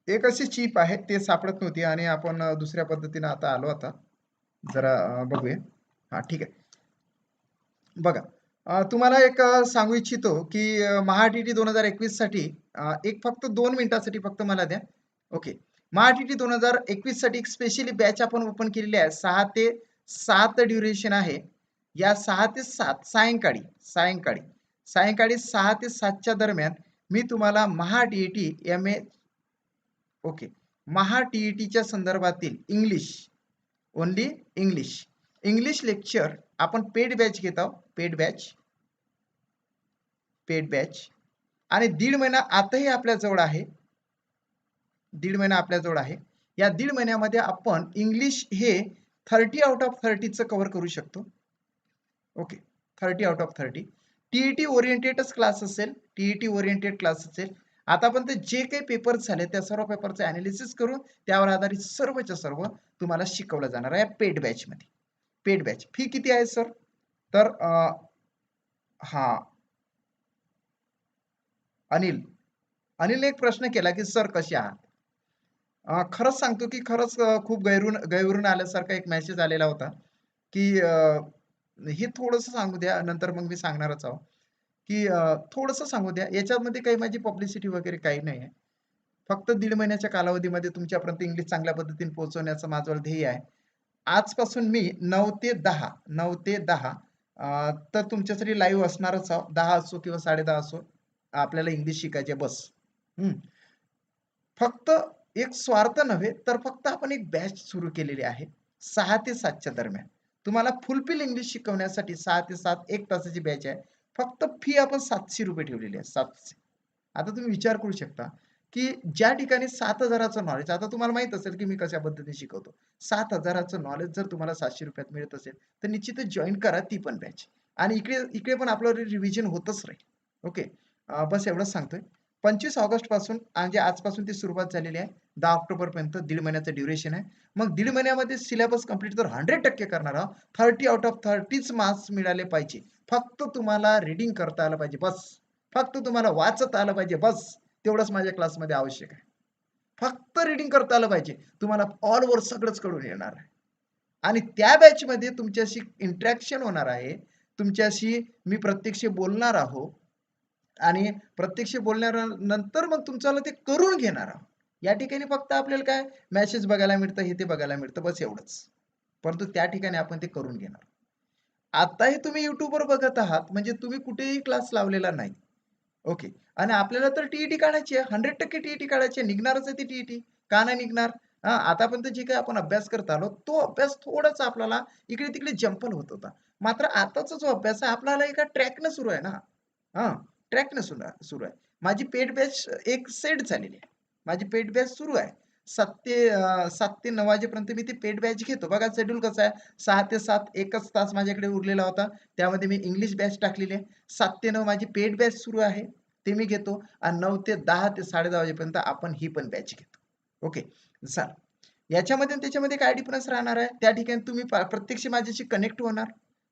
एक अशी चिप आहे ते सापडत नव्हती आणि आपण दुसऱ्या पद्धतीने आता आलो आता जरा बघूया. हा ठीक आहे. बघा तुम्हाला एक सांगू इच्छितो की महा-टी-टी 2021 साठी एक फक्त 2 मिनिटासाठी फक्त मला द्या. ओके. महा-टी-टी 2021 साठी एक स्पेशली बॅच आपण ओपन केलेली आहे. 6 ते 7 ड्युरेशन आहे. या 6 ते 7 सायंकाळी सायंकाळी सायंकाळी 6 ते 7 दरम्यान मी तुम्हाला महा-टी-टी एम-ए ओके महा-टी-टीच्या संदर्भातील English only English English lecture आपण पेड बॅच घेत आहोत. पेड बॅच आणि 1.5 महिना आताही आपल्या जवळ आहे. 1.5 महिना आपल्या जवळ आहे. या 1.5 महिन्यामध्ये आपण इंग्लिश हे 30 आउट ऑफ 30 कव्हर करू शकतो. ओके 30 आउट ऑफ 30 टीईटी ओरिएंटेडच क्लास असेल. टीईटी ओरिएंटेड क्लास असेल. आतापर्यंत जे काही पेपर्स झाले त्या सर्व पेपरचे अनालिसिस करून त्यावर आधारित सर्वच्या सर्व तुम्हाला शिकवलं जाणार आहे पेड बॅच मध्ये. पेड बॅच फी किती आहे सर? तर हा अनिल अनिलने एक प्रश्न केला की सर कसे आहात? खरंच सांगतो की खरंच खूप गैरून आल्यासारखा एक मेसेज आलेला होता की हे थोडंसं सांगू द्या नंतर मग मी सांगणारच आहोत की थोडंसं सांगू द्या याच्यामध्ये काही माझी पब्लिसिटी वगैरे काही नाही आहे. फक्त 1.5 महिन्याच्या कालावधीमध्ये तुमच्यापर्यंत इंग्लिश चांगल्या पद्धतीने पोहोचवण्याचं माझं ध्येय आहे. आजपासून मी 9 ते 10 तर तुमच्यासाठी लाईव्ह असणारच आहोत. 10 असो किंवा 10:30 असो आपल्याला इंग्लिश शिकायचे बस. फक्त एक स्वार्थ नव्हे तर फक्त आपण एक बॅच सुरू केलेली आहे 6 ते 7 दरम्यान. तुम्हाला फुलफिल इंग्लिश शिकवण्यासाठी 6 ते 7 एक तासाची बॅच आहे. फक्त फी आपण 700 रुपये ठेवलेली आहे 700. आता तुम्ही विचार करू शकता की ज्या ठिकाणी 7,000चं नॉलेज आता तुम्हाला माहित असेल की मी कशा पद्धतीने शिकवतो. 7,000चं नॉलेज जर तुम्हाला 700 रुपयात मिळत असेल तर निश्चितच जॉईन करा ती पण बॅच. आणि इकडे इकडे पण आपलं रिव्हिजन होतच राहील. ओके बस एवढंच सांगतोय. 25 ऑगस्ट पासून म्हणजे आजपासून ती सुरुवात झालेली आहे. 10 ऑक्टोबर पर्यंत 1.5 महिन्याचं ड्युरेशन आहे. मग 1.5 महिन्यामध्ये सिलेबस कंप्लीट तर 100% करणार आहोत. 30 आउट ऑफ 30च मार्क्स मिळाले पाहिजे. फक्त तुम्हाला रीडिंग करता आलं पाहिजे बस. फक्त तुम्हाला वाचता आलं पाहिजे बस. तेवढंच माझ्या क्लासमध्ये आवश्यक आहे. फक्त रीडिंग करता आलं पाहिजे. तुम्हाला ऑल ओव्हर सगळंच कळून येणार आहे. आणि त्या बॅचमध्ये तुमच्याशी इंटरॅक्शन होणार आहे. तुमच्याशी मी प्रत्यक्ष बोलणार आहोत. आणि प्रत्यक्ष बोलल्यानंतर मग तुमच्याला ते करून घेणार आहोत. या ठिकाणी फक्त आपल्याला काय मेसेज बघायला मिळतं हे ते बघायला मिळतं बस एवढंच. परंतु त्या ठिकाणी आपण ते करून घेणार. आताही तुम्ही युट्यूबवर बघत आहात म्हणजे तुम्ही कुठेही क्लास लावलेला नाही. ओके आणि आपल्याला तर टीईटी काढायची आहे 100% टीईटी काढायची आहे. निघणारच आहे ती टीईटी. का नाही निघणार? आतापर्यंत जे काही आपण अभ्यास करत आलो तो अभ्यास थोडासा आपल्याला इकडे तिकडे जंपल होत होता. मात्र आताचा जो अभ्यास आहे आपल्याला एका ट्रॅकनं सुरू आहे ना. हां, ट्रॅकनं सुरू आहे. माझी पेड बॅच एक सेट झालेली आहे. माझी पेड बॅच सुरू आहे. 7 ते 9 वाजेपर्यंत मी ती पेड बॅच घेतो. बघा शेड्यूल कसं आहे 6 ते 7 एकच तास माझ्याकडे उरलेला होता. त्यामध्ये मी इंग्लिश बॅच टाकलेली आहे. 7 ते 9 माझी पेड बॅच सुरू आहे. ते मी घेतो आणि 9 ते 10 ते 10:30 वाजेपर्यंत आपण ही पण बॅच घेतो. ओके. चला. याच्यामध्ये आणि त्याच्यामध्ये काय डिफरन्स राहणार आहे? त्या ठिकाणी तुम्ही प्रत्यक्ष माझ्याशी कनेक्ट होणार.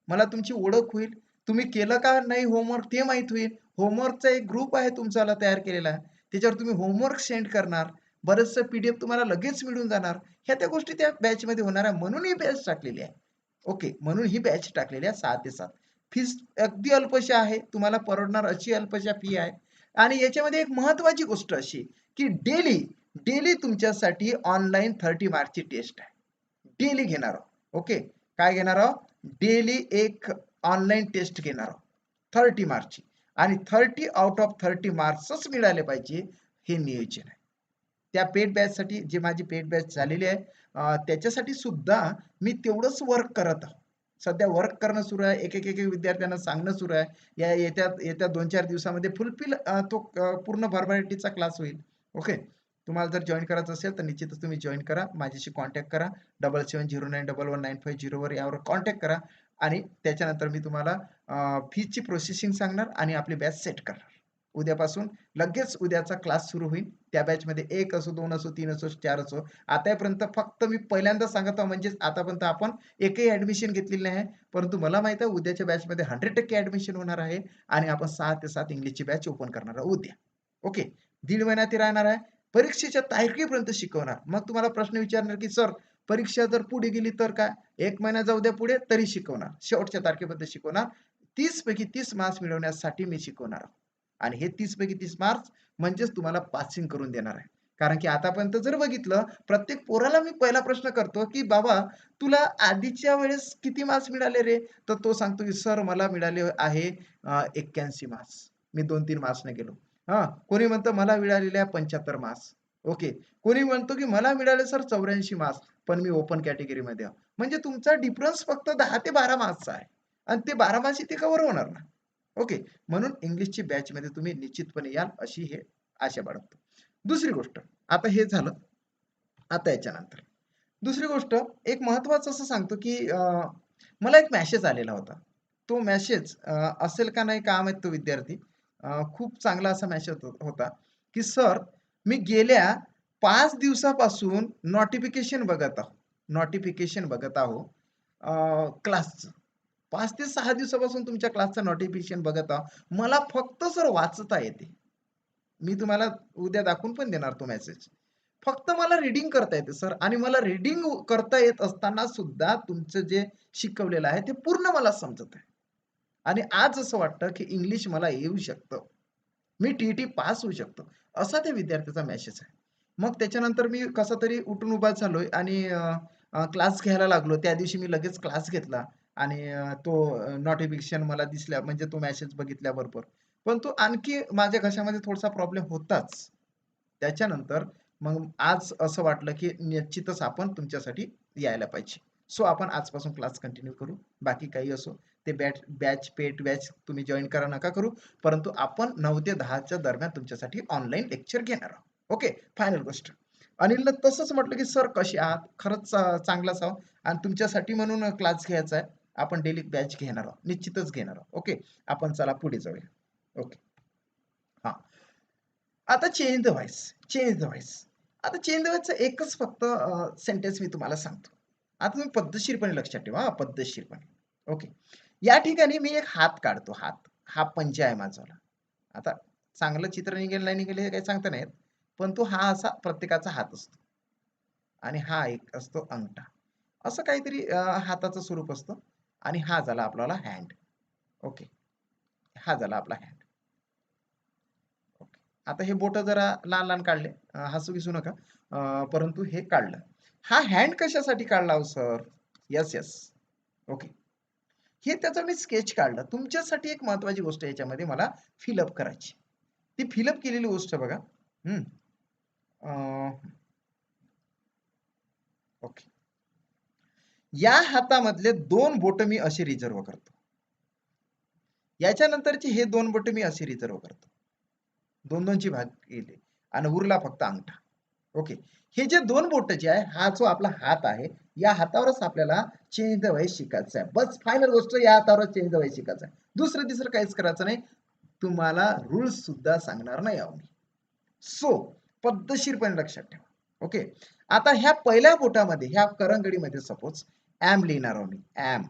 मला तुमची ओळख होईल. तुम्ही केलं का नाही होमवर्क ते माहीत होईल. होमवर्कचा एक ग्रुप आहे तुमचाला तयार केलेला आहे. त्याच्यावर तुम्ही होमवर्क सेंड करणार. बरेचसं पीडीएफ तुम्हाला लगेच मिळून जाणार. ह्या त्या गोष्टी त्या बॅचमध्ये होणार आहे म्हणून ही बॅच टाकलेली आहे. ओके म्हणून ही बॅच टाकलेली आहे 6 ते 7. फीस अगदी अल्पशा आहे. तुम्हाला परवडणार अशी अल्पशा फी आहे. आणि याच्यामध्ये एक महत्त्वाची गोष्ट अशी की डेली तुमच्यासाठी ऑनलाईन 30 मार्कची टेस्ट आहे. डेली घेणार आहोत. ओके काय घेणार आहोत? डेली एक ऑनलाईन टेस्ट घेणार आहोत 30 मार्कची आणि 30 आउट ऑफ 30 मार्क्सच मिळाले पाहिजे हे नियोजन आहे. त्या पेड बॅचसाठी जी माझी पेड बॅच झालेली आहे त्याच्यासाठी सुद्धा मी तेवढंच वर्क करत आहोत. सध्या वर्क करणं सुरू आहे. एक विद्यार्थ्यांना सांगणं सुरू आहे. येत्या 2-4 दिवसामध्ये फुलफिल तो पूर्ण भरभराटीचा क्लास होईल. ओके तुम्हाला जर जॉईन करायचं असेल तर निश्चितच तुम्ही जॉईन करा. माझ्याशी कॉन्टॅक्ट करा. 7709119590 वर यावर कॉन्टॅक्ट करा आणि त्याच्यानंतर मी तुम्हाला फीची प्रोसेसिंग सांगणार आणि आपली बॅच सेट करणार. उद्यापासून लगेच उद्याचा क्लास सुरू होईल. त्या बॅचमध्ये 1 असो, 2 असो, 3 असो, 4 असो. आतापर्यंत फक्त मी पहिल्यांदा सांगत आहोत म्हणजे आतापर्यंत आपण एकही ॲडमिशन घेतलेली नाही आहे. परंतु मला माहिती आहे उद्याच्या बॅचमध्ये 100% ॲडमिशन होणार आहे आणि आपण 6 ते 7 इंग्लिशची बॅच ओपन करणार आहोत उद्या. ओके. 1.5 महिना ती राहणार आहे. परीक्षेच्या तारखेपर्यंत शिकवणार. मग तुम्हाला प्रश्न विचारणार की सर परीक्षा जर पुढे गेली तर काय? 1 महिना जाऊ द्या पुढे तरी शिकवणार. शेवटच्या तारखेपर्यंत शिकवणार. 30 पैकी 30 मार्क्स मिळवण्यासाठी मी शिकवणार. आणि हे 30 पैकी 30 मार्क्स म्हणजेच तुम्हाला पासिंग करून देणार आहे. कारण की आतापर्यंत जर बघितलं प्रत्येक पोराला मी पहिला प्रश्न करतो की बाबा तुला आधीच्या वेळेस किती मार्क्स मिळाले रे? तर तो सांगतो की सर मला मिळाले आहे 81 मार्क्स. मी 2-3 मार्क्सने गेलो. हां, कोणी म्हणतं मला मिळालेले आहे 75 मार्क्स. ओके. कोणी म्हणतो की मला मिळाले सर 84 मार्क्स, पण मी ओपन कॅटेगरीमध्ये आहे. म्हणजे तुमचा डिफरन्स फक्त 10 ते 12 मार्क्सचा आहे. आणि ते 12 मार्क्स इथे कव्हर होणार ना. ओके. म्हणून इंग्लिशची बॅचमध्ये तुम्ही निश्चितपणे याल अशी हे आशा बाळगतो. दुसरी गोष्ट, आता हे झालं. आता याच्यानंतर दुसरी गोष्ट एक महत्त्वाचं असं सांगतो की मला एक मेसेज आलेला होता. तो मेसेज असेल का नाही काय माहीत तो विद्यार्थी. खूप चांगला असा मेसेज होता की सर मी गेल्या 5 दिवसापासून नोटिफिकेशन बघत आहो क्लासचं. 5 ते 6 दिवसापासून तुमच्या क्लासचं नोटिफिकेशन बघत आहो. मला फक्त सर वाचता येते. मी तुम्हाला उद्या दाखवून पण देणार तो मेसेज. फक्त मला रीडिंग करता येते सर आणि मला रीडिंग करता येत असताना सुद्धा तुमचं जे शिकवलेलं आहे ते पूर्ण मला समजत आहे. आणि आज असं वाटतं की इंग्लिश मला येऊ शकतं. मी टी पास होऊ शकतो. असा त्या विद्यार्थ्याचा मेसेज आहे. मग त्याच्यानंतर मी कसा तरी उठून उभा झालोय आणि क्लास घ्यायला लागलो. त्या दिवशी मी लगेच क्लास घेतला आणि तो नोटिफिकेशन मला दिसल्या म्हणजे तो मेसेज बघितल्याबरोबर. पण तो आणखी माझ्या घशामध्ये थोडासा प्रॉब्लेम होताच. त्याच्यानंतर मग आज असं वाटलं की निश्चितच आपण तुमच्यासाठी यायला पाहिजे. सो आपण आजपासून क्लास कंटिन्यू करू. बाकी काही असो ते पेड बॅच तुम्ही जॉइन करा नका करू. परंतु आपण 9 ते 10च्या दरम्यान तुमच्यासाठी ऑनलाईन लेक्चर घेणार आहोत. ओके. फायनल गोष्ट. अनिलनं तसंच म्हटलं की सर कसे आहात? खरंच चांगलाच आहोत आणि तुमच्यासाठी म्हणून क्लास घ्यायचा आहे. आपण डेली बॅच घेणार आहोत. निश्चितच घेणार आहोत. ओके. आपण चला पुढे जाऊया. ओके. हां. आता चेंज द व्हॉइस. आता चेंज द व्हॉइसचं एकच फक्त सेंटेन्स मी तुम्हाला सांगतो. आता तुम्ही पद्धतशीरपणे लक्षात ठेवा हां, पद्धतशीरपणे. ओके. या ठिकाणी मी एक हात काढतो हात. हा पंजा आहे माझावाला. आता चांगलं चित्र निघेल नाही निघेल हे काही सांगता नाही येत. पण तो हा असा प्रत्येकाचा हात असतो. आणि हा एक असतो अंगठा. असं काहीतरी हाताचं स्वरूप असतं आणि हा झाला आपल्याला हँड. ओके. हा झाला आपला हँड. ओके. आता हे बोटं जरा लहान-लहान काढले. हसू-बिसू नका. परंतु हे काढलं. हा हँड कशासाठी काढला हो सर? Yes, yes. ओके. हे त्याचं मी स्केच काढलं. तुमच्यासाठी एक महत्त्वाची गोष्ट याच्यामध्ये मला फिल अप करायची. ती फिल अप केलेली गोष्ट बघा. हं. ओके. या हातामधले 2 बोटं मी असे रिझर्व्ह करतो. याच्यानंतरचे हे 2 बोटं मी असे रिझर्व्ह करतो. 2-2 ची भाग केली आणि उरला फक्त अंगठा. ओके. हे जे 2 बोटं जे आहे, हा जो आपला हात आहे, या हातावरच आपल्याला चेंज द व्हॉइस शिकायचं आहे. बस फायनल गोष्ट या हातावरच चेंज द व्हॉइस शिकायचं आहे. दुसरं-तिसरं काहीच करायचं नाही. तुम्हाला रूल्स सुद्धा सांगणार नाही आहो मी. सो पद्धतशीरपणे लक्षात ठेवा. ओके. आता ह्या पहिल्या बोटामध्ये, ह्या करंगडीमध्ये सपोज एम लिहिणार आहोत मी. एम.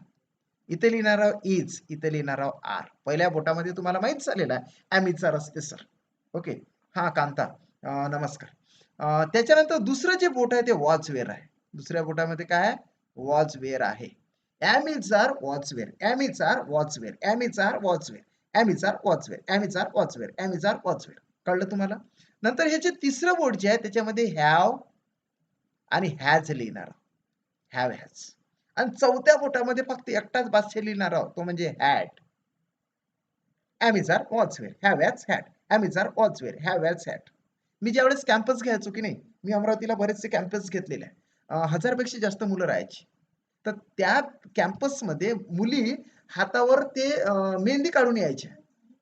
इथे लिहिणार आहोत इज, इथे लिहिणार आहोत आर. पहिल्या बोटामध्ये तुम्हाला माहीत झालेला आहे एम इजचा रस्ते सर. ओके. हां, कांता. नमस्कार. त्याच्यानंतर दुसरं जे बोट आहे ते वॉच वेअर आहे. दुसऱ्या बोटामध्ये काय आहे? वॉच वेअर आहे. Am is are was were. Am is are was were. Am is are was were. Am is are was were. Am is are was were. Am is are was were. कळलं तुम्हाला? नंतर हे जे तिसरं बोट जे आहे त्याच्यामध्ये हॅव आणि हॅज लिहिणार. Have has. आणि चौथ्या बोटामध्ये फक्त एकटाच भाष्य लिहिणार आहोत तो म्हणजे had. Am is are was were. Have has had. Am is are was were. Have has had. मी ज्यावेळेस कॅम्पस घ्यायचो की नाही, मी अमरावतीला बरेचसे कॅम्पस घेतलेले आहे. 1000 पेक्षा जास्त मुलं राहायची. तर त्या कॅम्पसमध्ये मुली हातावर ते मेहंदी काढून यायच्या.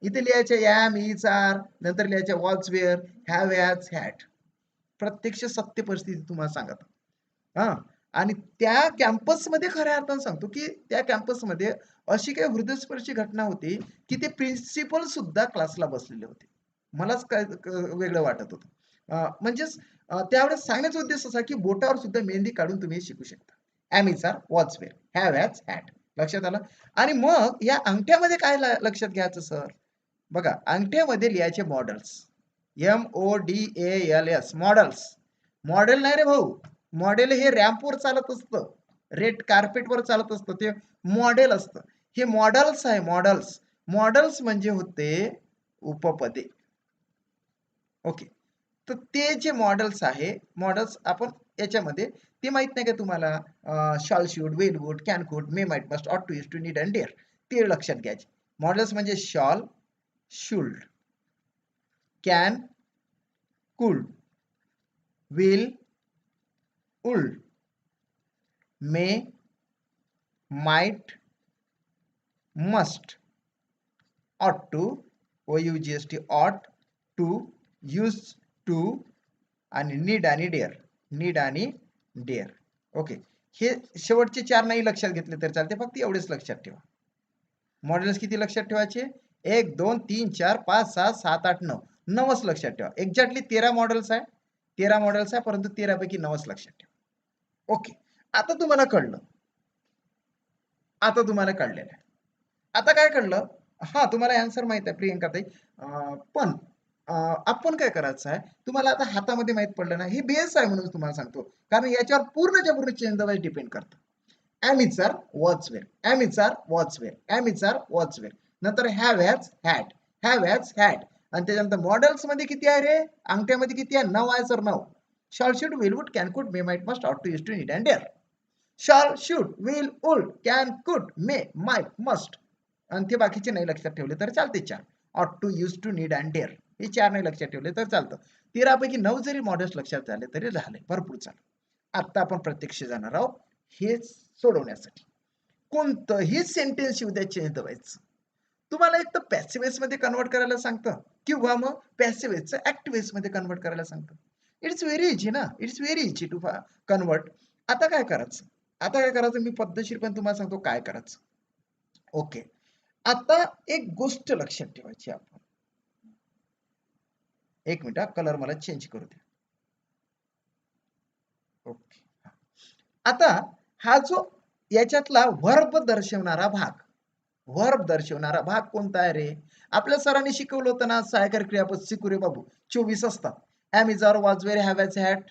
इथे लिहायच्या एम, इज, आर, नंतर लिहायच्या was were, have has had. प्रत्यक्ष सत्य परिस्थिती तुम्हाला सांगत. हां. आणि त्या कॅम्पसमध्ये खऱ्या अर्थानं सांगतो, की त्या कॅम्पसमध्ये अशी काही हृदयस्पर्शी घटना होती, की ते प्रिन्सिपल सुद्धा क्लासला बसलेले होते. मलाच काय वेगळं वाटत होतं. म्हणजेच त्यावेळेस सांगण्याचा उद्देश असा, की बोटावर सुद्धा मेहंदी काढून तुम्ही शिकू शकता. Am is are was were, have has had. लक्षात आलं? आणि मग या अंगठ्यामध्ये काय लक्षात घ्यायचं सर? बघा अंगठ्यामध्ये लिहायचे मॉडेल्स. MODALS, models. मॉडेल नाही रे भाऊ, मॉडेल हे रॅम्पवर चालत असतं, रेड कार्पेटवर चालत असतं, ते मॉडेल असतं. हे मॉडेल्स आहे, मॉडेल्स. मॉडेल्स म्हणजे होते उपपदे. ओके, तर ते जे मॉडेल्स आहे, मॉडेल्स आपण याच्यामध्ये ते माहित नाही का तुम्हाला, shall should, will would, can could, may might must, ought to, use to, need and dare, ते लक्षात घ्यायचे. मॉडेल्स म्हणजे shall, should, can, could, will, would, may, might, must, ought to, OUGST, ought to, used to, आणि need आणि dare, need आणि dare. Okay, हे शेवटचे 4 नाही लक्षात घेतले तर चालते, फक्त एवढेच लक्षात ठेवा. मॉडेल्स किती लक्षात ठेवायचे? 1 2 3 4 5 6 7 8 9, 9च लक्षात ठेवा. एक्झॅक्टली 13 मॉडेल्स आहे, 13 मॉडेल्स आहे, परंतु 13 पैकी 9च लक्षात ठेवा. ओके, आता तुम्हाला कळलं, आता तुम्हाला कळलेलं आहे. आता काय कळलं? हा, तुम्हाला आन्सर माहित आहे प्रियंका ताई, पण आपण काय करायचं आहे, तुम्हाला आता हातामध्ये माहित पडलं ना, हे बेस आहे म्हणून तुम्हाला सांगतो, कारण याच्यावर पूर्णच्या पूर्ण चेंज वाईज डिपेंड करतं. Am is are, was were, am is are, was were, am is are, was were, नंतर have has, had, have has, had, आणि त्याच्यानंतर मॉडेल्स मध्ये किती आहे रे? अंगठ्यामध्ये किती आहे? 9 आहे sir, 9. Shall, should, will, would, can, could, may, might, must, ought to, use to, need and dare. Shall, should, will, would, can, could, may, might, must, आणि ते बाकीचे नाही लक्षात ठेवले तर चालते. 4, ought to, use to, need and dare, हे 4 नाही लक्षात ठेवले तर चालतं. 13 पैकी 9 जरी मॉडेल्स लक्षात झाले तरी झाले, भरपूर चालतं. आता आपण प्रत्यक्ष जाणार आहोत हे सोडवण्यासाठी. कोणतंही सेंटेन्स येऊ द्या चेंज व्हायचं, तुम्हाला एक तर पॅसिव्ह वेस मध्ये कन्वर्ट करायला सांगतं, किंवा मग पॅसिव्ह वेसचं ऍक्टिव्ह वेस मध्ये कन्वर्ट करायला सांगतं. इट्स व्हेरी इझी ना, it's very easy to convert. आता काय करायचं, आता काय करायचं, मी पद्धतशीर पण तुम्हाला सांगतो काय करायचं. ओके, आता एक गोष्ट लक्षात ठेवायची आपण. एक मिनिट, कलर मला चेंज करू द्या. ओके, आता हा जो याच्यातला वर्ब दर्शवणारा भाग, वर्ब दर्शवणारा भाग कोणता आहे रे? आपल्या सरांनी शिकवलं होतं ना, सहाय्यकारी क्रियापद शिकू रे बाबू, 24 असतात. Am is are, was were, have has, had,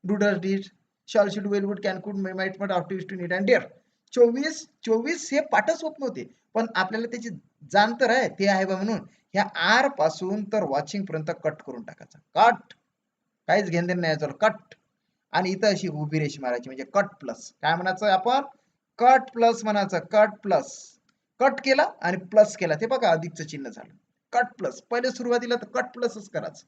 do does did, shall should, will would, can could, may might must, ought to, use to, need and dare. 24 हे पाठच होत नव्हते, पण आपल्याला त्याची जाण तर आहे, ते आहे बा म्हणून ह्या आर पासून तर वॉचिंग पर्यंत कट करून टाकायचा. कट, काहीच घेण देणं नाही याच्यावर, कट. आणि इथं अशी उभी रेष मारायची, म्हणजे कट प्लस. काय म्हणायचं आपण? कट प्लस म्हणायचं, कट प्लस. कट केला आणि प्लस केला, ते बघा अधिकचं चिन्ह झालं. कट प्लस, पहिले सुरुवातीला तर कट प्लसच करायचं.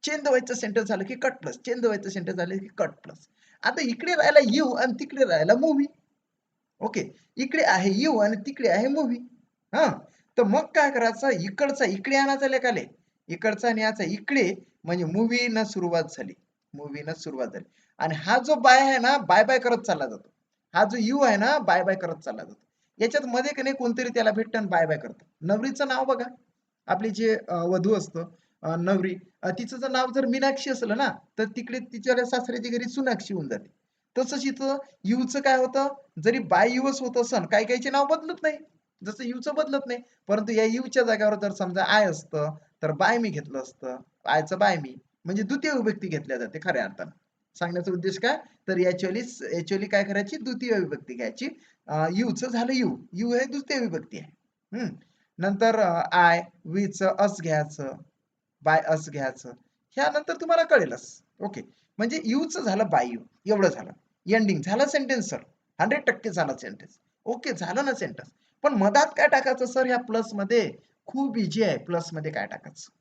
चेंज व्हायचं सेंटेन्स झालं की कट प्लस, चेंज व्हायचं सेंटेन्स झालं की कट प्लस. आता इकडे राहिला यू आणि तिकडे राहिला मूवी. ओके, इकडे आहे यू आणि तिकडे आहे मूवी. हा, तर मग काय करायचं, इकडचा इकडे आणायचा लेखाले, इकडचा न्यायचा इकडे, म्हणजे मूवी न सुरुवात झाली, मूवी न सुरुवात झाली. आणि हा जो बाय आहे ना, बाय बाय करत चालला जातो. हा जो यू आहे ना, बाय बाय करत चालला जातो. याच्यात मध्ये की नाही कोणतरी त्याला भेटतं आणि बाय बाय करतं. नवरीचं नाव बघा, आपली जे वधू असतं, नवरी, तिचं जर नाव जर मीनाक्षी असलं ना, तर तिकडे तिच्या सासऱ्याच्या घरी सुनाक्षी होऊन जाते. तसंच इथं यूचं काय होतं, जरी बाय यूच होत असन, काही काहीचे नाव बदलत नाही, जसं यूचं बदलत नाही, परंतु या यूच्या जागेवर जर समजा आय असतं तर बाय मी घेतलं असतं, आयचं बाय मी, म्हणजे द्वितीय विभक्ती घेतल्या जाते खऱ्या अर्थानं. सांगण्याचा उद्देश काय, तर ऍक्च्युअली काय करायची, द्वितीय विभक्ती घ्यायची. यूचं झालं यू, यू हे द्वितीय विभक्ती आहे. नंतर आय, वीचं अस घ्यायचं, बाय अस घ्यायचं, ह्यानंतर तुम्हाला कळेलच. ओके, म्हणजे यूचं झालं बाय यू, एवढं झालं. एंडिंग झालं सेंटेन्स सर, 100% झालं सेंटेन्स. ओके, झालं ना सेंटेन्स. पण मधात काय टाकायचं सर ह्या प्लस मध्ये? खूप इझी आहे, प्लस मध्ये काय टाकायचं.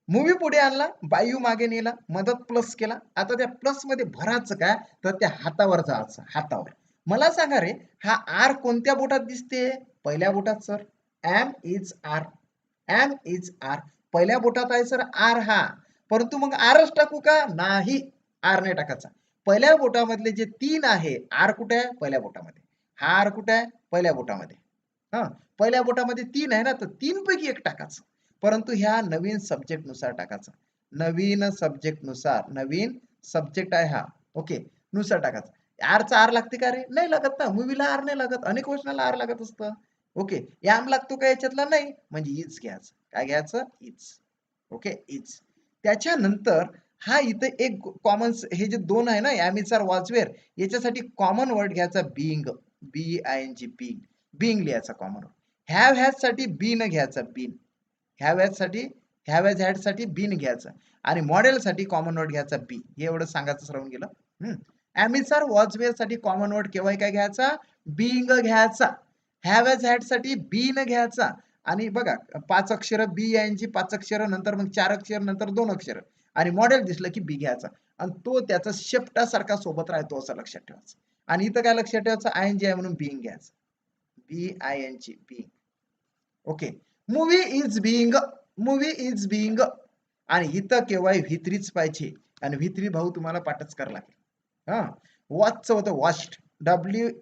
मूवी पुढे आणला, बायू मागे नेला, मदत प्लस केला. आता त्या प्लस मध्ये भरायचं काय, तर त्या हातावर जायचं, हातावर. मला सांगा रे, हा आर कोणत्या बोटात दिसते? पहिल्या बोटात sir. Am is are, am is are पहिल्या बोटात आहे सर आर हा. परंतु मग आरच टाकू का? नाही, आर नाही टाकायचा. पहिल्या बोटामधले जे 3 आहे, आर कुठे आहे? पहिल्या बोटामध्ये. हा आर कुठे आहे? पहिल्या बोटामध्ये. हा, पहिल्या बोटामध्ये 3 आहे ना, तर 3 पैकी एक टाकायचं. परंतु ह्या नवीन सब्जेक्ट नुसार टाकायचं. नवीन सब्जेक्ट नुसार, नवीन सब्जेक्ट आहे हा. ओके, नुसार टाकायचं. आरचा आर लागते का रे? नाही लागत ना, मूवीला आर नाही लागत, अनेक वचनाला आर लागत असतं. ओके, याम लागतो का याच्यातला? नाही, म्हणजे इज घ्यायचं. काय घ्यायचं? इज. Okay, is. त्याच्यानंतर हा इथं एक कॉमन, हे जे दोन आहे ना, ॲमिचार वॉजवेअर, याच्यासाठी कॉमन वर्ड घ्यायचा बिंग, BING, बिंग. बिंग लिहायचा कॉमन वर्ड. हॅव हॅज साठी बीन घ्यायचा, बीन. हॅव हॅज साठी, हॅव हॅज हॅड साठी बीन घ्यायचा आणि मॉडेल साठी कॉमन वर्ड घ्यायचा बी. हे एवढं सांगायचं राहून गेलं. ॲमिचार वॉजवेअर साठी कॉमन वर्ड केव्हा काय घ्यायचा, बिंग घ्यायचा. हॅव हॅज हॅड साठी बीन घ्यायचा. आणि बघा 5 अक्षर BING, 5 अक्षर नंतर मग 4 अक्षर नंतर 2 अक्षर आणि मॉडेल दिसलं की बी घ्यायचा आणि तो त्याचा शेपटासारखा सोबत राहतो असं लक्षात ठेवायचं. आणि इथं काय लक्षात ठेवायचं, ING आहे म्हणून बिंग घ्यायचं, BING, being. Okay, movie is being, movie is being. आणि इथं केव्हा व्ही3च पाहिजे आणि व्ही3 भाऊ तुम्हाला पाठच करावं लागेल. हा, वॉचचं होतं वॉच्ड, WATCHED,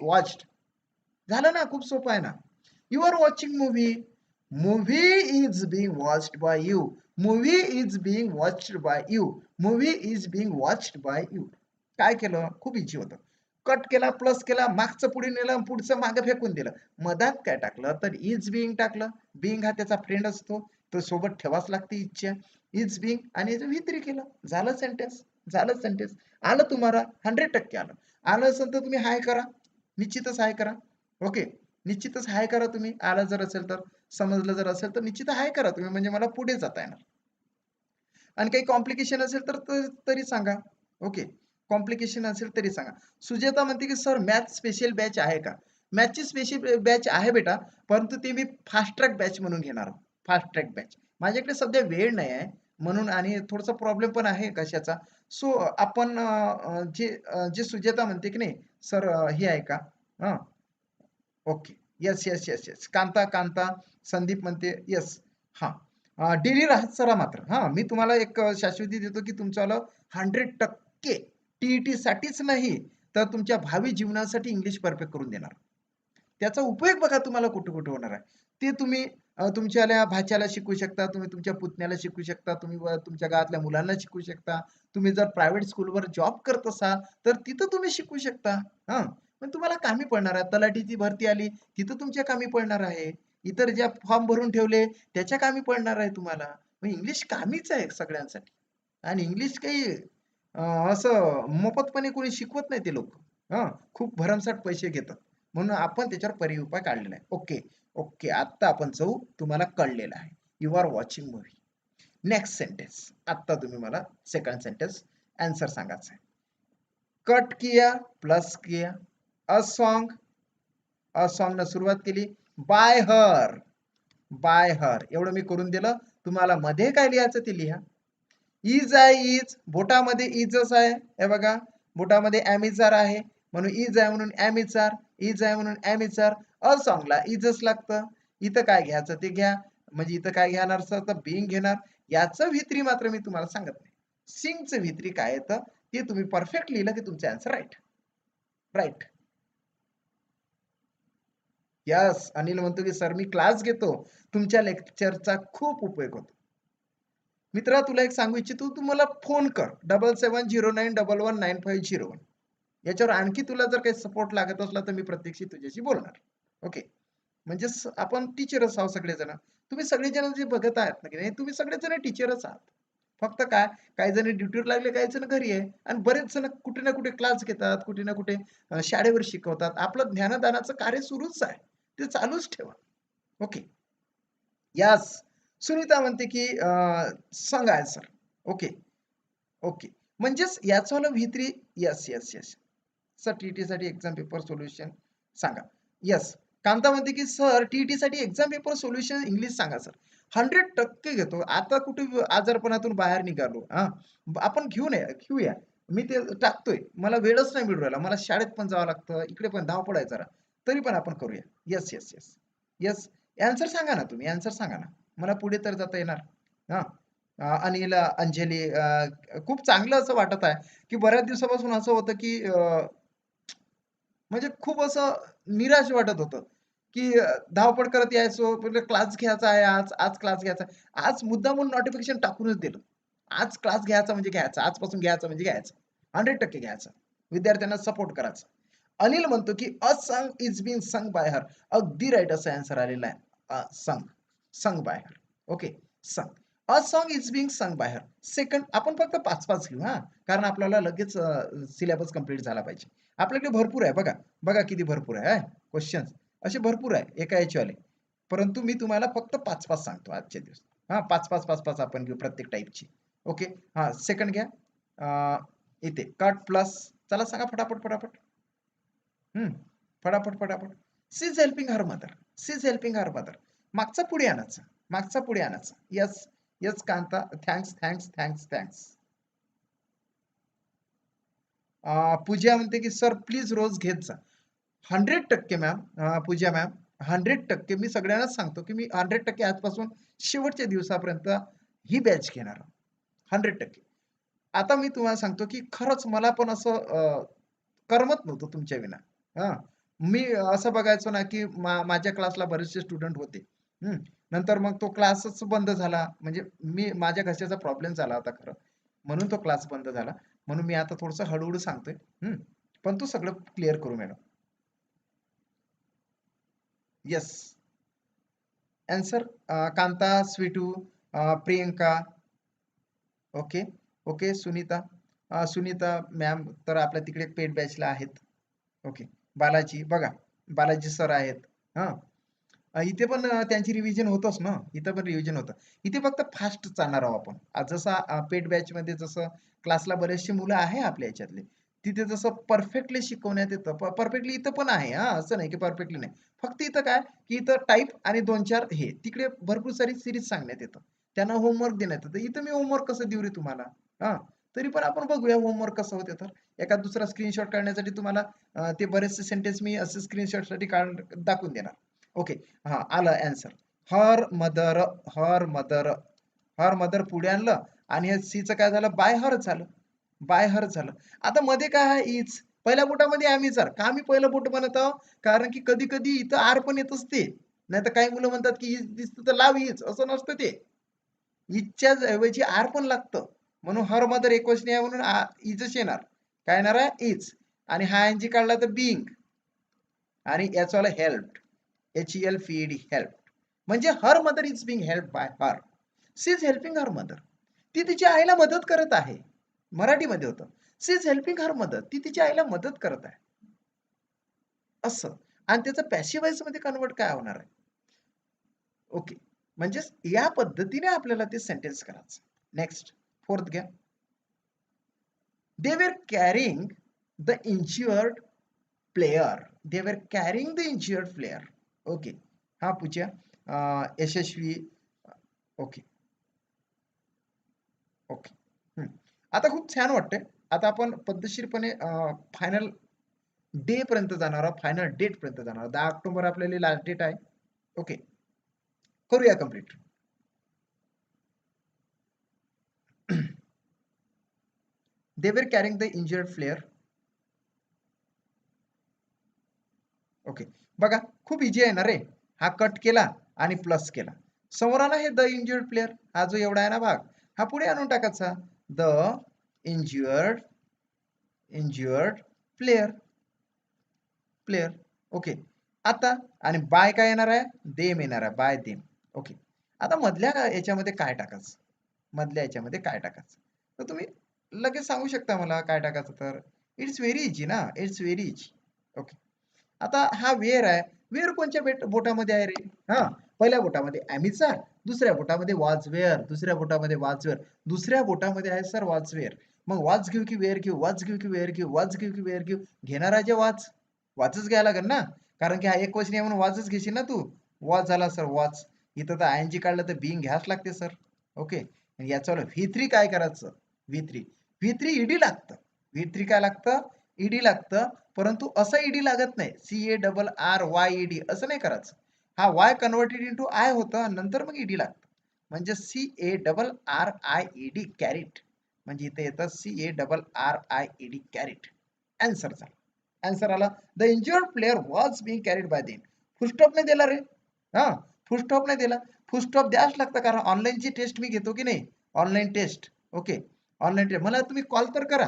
वॉच्ड. झालं ना, खूप सोपं आहे ना. You are watching movie, movie is being watched by you, movie is being watched by you, movie is being watched by you. काय केलं, खूप इझी होतं. कट केला, प्लस केला, मागचं पुढे नेलं, पुढचं मागे फेकून दिलं. मधात काय टाकलं तर इज बिंग टाकलं. बिंग हा त्याचा फ्रेंड असतो, तो सोबत ठेवाच लागते इच्छा. इज बिंग आणि याचं व्ही3 केलं, झालं सेंटेन्स. झालं सेंटेन्स. आलं तुम्हाला 100% आलं. आलं असेल तर तुम्ही हाय करा, निश्चितच हाय करा. ओके, निश्चितच हाय करा तुम्ही. आलं जर असेल तर, समजलं जर असेल तर निश्चित हाय करा तुम्ही, म्हणजे मला पुढे जाता येणार. आणि काही कॉम्प्लिकेशन असेल तर तरी सांगा. ओके, कॉम्प्लिकेशन असेल तरी सांगा. सुजाता म्हणते की सर मॅथ स्पेशल बॅच आहे का? मॅथची स्पेशल बॅच आहे बेटा, परंतु ते मी फास्ट ट्रॅक बॅच म्हणून घेणार आहोत. Fast track batch. माझ्याकडे सध्या वेळ नाही आहे म्हणून, आणि थोडासा प्रॉब्लेम पण आहे कशाचा. सो आपण जे सुजाता म्हणते की नाही सर हे आहे का? हां, okay. Yes, yes, yes, yes. Kanta, Kanta, Sandeep म्हणते येस. हां. डेली राहत सरा मात्र. हां, मी तुम्हाला एक शाश्वती देतो की तुमच्याला 100% TET साठीच नाही, तर तुमच्या भावी जीवनासाठी इंग्लिश परफेक्ट करून देणार. त्याचा उपयोग बघा तुम्हाला कुठे-कुठे होणार आहे. ते तुम्ही तुमच्या भाच्याला शिकवू शकता, तुम्ही तुमच्या पुतण्याला शिकवू शकता, तुम्ही तुमच्या गावातल्या मुलांना शिकवू शकता. तुम्ही जर प्रायव्हेट स्कूलवर जॉब करत असाल, तर तिथं तुम्ही शिकवू शकता. हां, पण तुम्हाला कामी पडणार आहे. तलाठीची भरती आली, तिथं तुमच्या कामी पडणार आहे. इतर ज्या फॉर्म भरून ठेवले, त्याच्या कामी पडणार आहे तुम्हाला. मग इंग्लिश कामीच आहे सगळ्यांसाठी. आणि इंग्लिश काही अ, असं मोफतपणे कोणी शिकवत नाही ते लोक. हां, खूप भरमसाठ पैसे घेतात. म्हणून आपण त्याच्यावर पर्याय काढलेला आहे. Okay, okay. आता आपण जाऊ, तुम्हाला कळलेलं आहे. You are watching movie. Next sentence. आता तुम्ही मला सेकंड सेंटेन्स आन्सर सांगायचं आहे. कट किया, प्लस किया. अ सॉन्ग, अ सॉन्गनं सुरुवात केली. By her, by her. एवढं मी करून दिलं. तुम्हाला मध्ये काय लिहायचं ते लिहा. इज आहे, इज. बोटामध्ये इजच आहे. हे बघा, बोटामध्ये ॲमिचार आहे म्हणून इज आहे म्हणून ॲमिचार, इज आहे म्हणून ॲमिचार. अ सॉन्गला इजच लागतं. इथं काय घ्यायचं ते घ्या. म्हणजे इथं काय घेणार सर तर बिंग घेणार. याचं व्ही3 मात्र मी तुम्हाला सांगत नाही. सिंगचं व्ही3 काय येतं ते तुम्ही परफेक्ट लिहिलं की तुमचं answer right. Right. Yes, Anil म्हणतो की सर मी क्लास घेतो. तुमच्या लेक्चरचा खूप उपयोग होतो. मित्रा तुला एक सांगू इच्छितो, तू मला फोन कर 7709119501. याच्यावर आणखी तुला जर काही सपोर्ट लागत असला तर मी प्रत्यक्ष तुझ्याशी बोलणार. ओके, म्हणजे आपण टीचरच आहोत सगळेजण. तुम्ही सगळेजण जे बघत आहात ना की नाही, तुम्ही सगळेजण टीचरच आहात. फक्त काय, काही जण ड्युटीवर लागले, काही जण घरी आहे आणि बरेच जण कुठे ना कुठे क्लास घेतात, कुठे ना कुठे शाळेवर शिकवतात. आपलं ज्ञानदानाचं कार्य सुरूच आहे, ते चालूच ठेवा. ओके, यास. सुनीता म्हणते की सांगा आन्सर. Okay, okay. म्हणजेच याचं व्ही3. Yes, yes, yes. सर टीईटीसाठी एक्झाम पेपर सोल्युशन सांगा. येस. कांता म्हणते की सर टीईटीसाठी एक्झाम पेपर सोल्युशन इंग्लिश सांगा सर. 100% घेतो. आता कुठे आजारपणातून बाहेर निघालो. हां, आपण घेऊया. मी ते टाकतोय. मला वेळच नाही मिळू राहिला. मला शाळेत पण जावं लागतं. इकडे पण धावपळ आहे जरा. तरी पण आपण करूया. Yes, yes, yes. Yes. Answer सांगा ना तुम्ही. ॲन्सर सांगा ना. मला पुढे तर जाता येणार. हां. अनिल, अंजली, खूप चांगलं असं वाटत आहे, की बऱ्याच दिवसापासून असं होतं, की म्हणजे खूप असं निराश वाटत होतं, की धावपळ करत यायचो. म्हणजे क्लास घ्यायचा आहे आज, आज क्लास घ्यायचा आहे. आज मुद्दामून नोटिफिकेशन टाकूनच दिलं. आज क्लास घ्यायचा म्हणजे घ्यायचा. आजपासून घ्यायचं म्हणजे घ्यायचं. 100% घ्यायचं. विद्यार्थ्यांना सपोर्ट करायचा. अनिल म्हणतो, की "a song is being sung by हर." अगदी राइट असा आन्सर आलेला आहे. संग. sung by her. Okay, sung. A song is being sung by her. Second आपण फक्त 5-5 घेऊ हा, कारण आपल्याला लगेच सिलेबस कंप्लीट झाला पाहिजे. आपल्याकडे भरपूर आहे बघा, बघा किती भरपूर आहे क्वेश्चन्स, असे भरपूर आहे एका याच्यावाले. परंतु मी तुम्हाला फक्त 5-5 सांगतो आजच्या दिवस. हा, 5-5 आपण घेऊ प्रत्येक टाईपची. ओके, हा सेकंड घ्या. इथे कट प्लस, चला सांगा फटाफट फटाफट. फटाफट फटाफट. She is helping her mother. She is helping her mother. मागचा पुढे आणायचा, मागचा पुढे आणायचा. Yes yes Kanta, thanks thanks thanks thanks. Pooja म्हणते की सर प्लीज रोज घेत जा. 100% मॅम. पूजा मॅम, 100% मी सगळ्यांनाच सांगतो की मी 100% आजपासून शेवटच्या दिवसापर्यंत ही बॅच घेणार. 100%. आता मी तुम्हाला सांगतो की खरंच मला पण असं करमत नव्हतं तुमच्या विना. हां. मी असं बघायचो ना, की माझ्या क्लासला बरेचसे स्टुडंट होते. नंतर मग तो क्लासच बंद झाला. म्हणजे माझ्या घशाचा प्रॉब्लेम झाला होता खरं. म्हणून तो क्लास बंद झाला. म्हणून मी आता थोडंसं हळू सांगतोय. पण तू सगळं क्लिअर करू madam. Yes. Answer Kanta, Sweetu, Priyanka. Okay, okay. Sunita, Sunita ma'am तर आपल्या तिकडे पेड बॅचला आहेत. ओके. बालाजी बघा, बालाजी सर आहेत. हां. इथे पण त्यांची रिव्हिजन होतच ना, इथं पण रिव्हिजन होतं. इथे फक्त फास्ट चालणार आहोत आपण. आज जसं पेड बॅचमध्ये जसं क्लासला बरेचशी मुलं आहे आपल्या ह्याच्यातले. तिथे जसं परफेक्टली शिकवण्यात येतं. परफेक्टली इथं पण आहे हां, असं नाही की परफेक्टली नाही. फक्त इथं काय, की इथं टाइप आणि 2-4 हे. तिकडे भरपूर सारी सीरीज सांगण्यात येतं. त्यांना होमवर्क देण्यात येतं. इथं मी होमवर्क कसं देऊ रे तुम्हाला? हां. तरी पण आपण बघूया होमवर्क कसं होते तर. एखाद दुसरा स्क्रीनशॉट काढण्यासाठी तुम्हाला ते बरेचसे सेंटेन्स मी असे स्क्रीनशॉटसाठी दाखवून देणार. ओके. हां, आलं answer. Her mother, her mother, her mother पुढे आणलं आणि हे सीचं काय झालं? बाय हर झालं. बाय हर झालं. आता मध्ये काय आहे? इज. पहिल्या बोटामध्ये आम्ही जर का आम्ही पहिलं बोट बनवत आहोत? कारण की कधी-कधी इथं आर पण येत असते. नाहीतर काही मुलं म्हणतात की इज दिसतं तर लाव इज. असं नसतं ते. इजच्या ऐवजी आर पण लागतं. म्हणून हर मदर एकवचनी आहे म्हणून इजच येणार. काय येणार आहे? इज. आणि हा एनजी काढला तर बिंग. आणि याचं हेल्प. HELPED help. म्हणजे her mother is being help by her. She is helping her mother. ती तिच्या आईला मदत करत आहे. मराठीमध्ये होतं. She is helping her mother. ती तिच्या आईला मदत करत आहे. असं. आणि त्याचं पॅसिव्ह मध्ये कन्व्हर्ट काय होणार आहे? ओके. म्हणजेच या पद्धतीने आपल्याला ते सेंटेन्स करायचं. नेक्स्ट, फोर्थ घ्या. दे वर कॅरिंग द इंज्युअर्ड प्लेयर. दे वर carrying the injured player. Okay. हा पूजा, यशस्वी. Okay, okay. आता खूप छान वाटतंय. आता आपण पद्धतशीरपणे फायनल डे पर्यंत जाणार आहोत, फायनल डेट पर्यंत जाणार आहोत. 10 ऑक्टोबर आपल्याला लास्ट डेट आहे. ओके, करूया कम्प्लीट. दे वर carrying the injured player. Okay, बघा खूप इझी आहे ना रे. हा कट केला आणि प्लस केला. समोर आला हे द इंज्युअर्ड प्लेयर. हा जो एवढा आहे ना भाग, हा पुढे आणून टाकायचा. The injured injured player. Player. Okay. आता आणि बाय काय येणार आहे? देम येणार आहे. Bye them. ओके. आता मधल्या याच्यामध्ये काय टाकायचं? मधल्या याच्यामध्ये काय टाकायचं? तर तुम्ही लगेच सांगू शकता मला काय टाकायचं तर. इट्स व्हेरी इझी ना. It's very easy. ओके. आता हा वेअर आहे. वेअर कोणत्या बोटामध्ये आहे रे? हा, पहिल्या बोटामध्ये ॲमीचा, दुसऱ्या बोटामध्ये वॉज वेअर, दुसऱ्या बोटामध्ये वॉज वेअर, दुसऱ्या बोटामध्ये आहे सर वॉज वेअर. मग वॉज घेऊ की वेअर घेऊ? वॉज घेऊ की वेअर घेऊ? वॉज घेऊ की वेअर घेऊ? घेणार आहे जे वॉज. वॉचच घ्यायला लागेल ना, कारण की हा एक वचनी आहे म्हणून वॉचच घेशील ना तू. वॉच झाला सर वॉच. इथं तर आयएनजी काढलं तर बिंग घ्यास लागते सर. ओके. याचं V3 काय करायचं? V3 ईडी लागतं. V3 काय लागतं? ईडी लागतं. परंतु असं ईडी लागत नाही. CARRYED असं नाही करायचं. हा वाय कन्व्हर्टेड इंटू आय होतं, नंतर मग ईडी लागतं. म्हणजे CARRIED कॅरिट. म्हणजे इथे येतं CARRIED कॅरिट. आन्सर झाला. आन्सर आला. The injured player was being carried bye them. Full stop नाही दिला रे. हा, फुलस्टॉप नाही दिला. फुलस्टॉप द्यावंच लागतं, कारण ऑनलाईनची टेस्ट मी घेतो की नाही. Online test. Okay. Online test मला तुम्ही कॉल तर करा.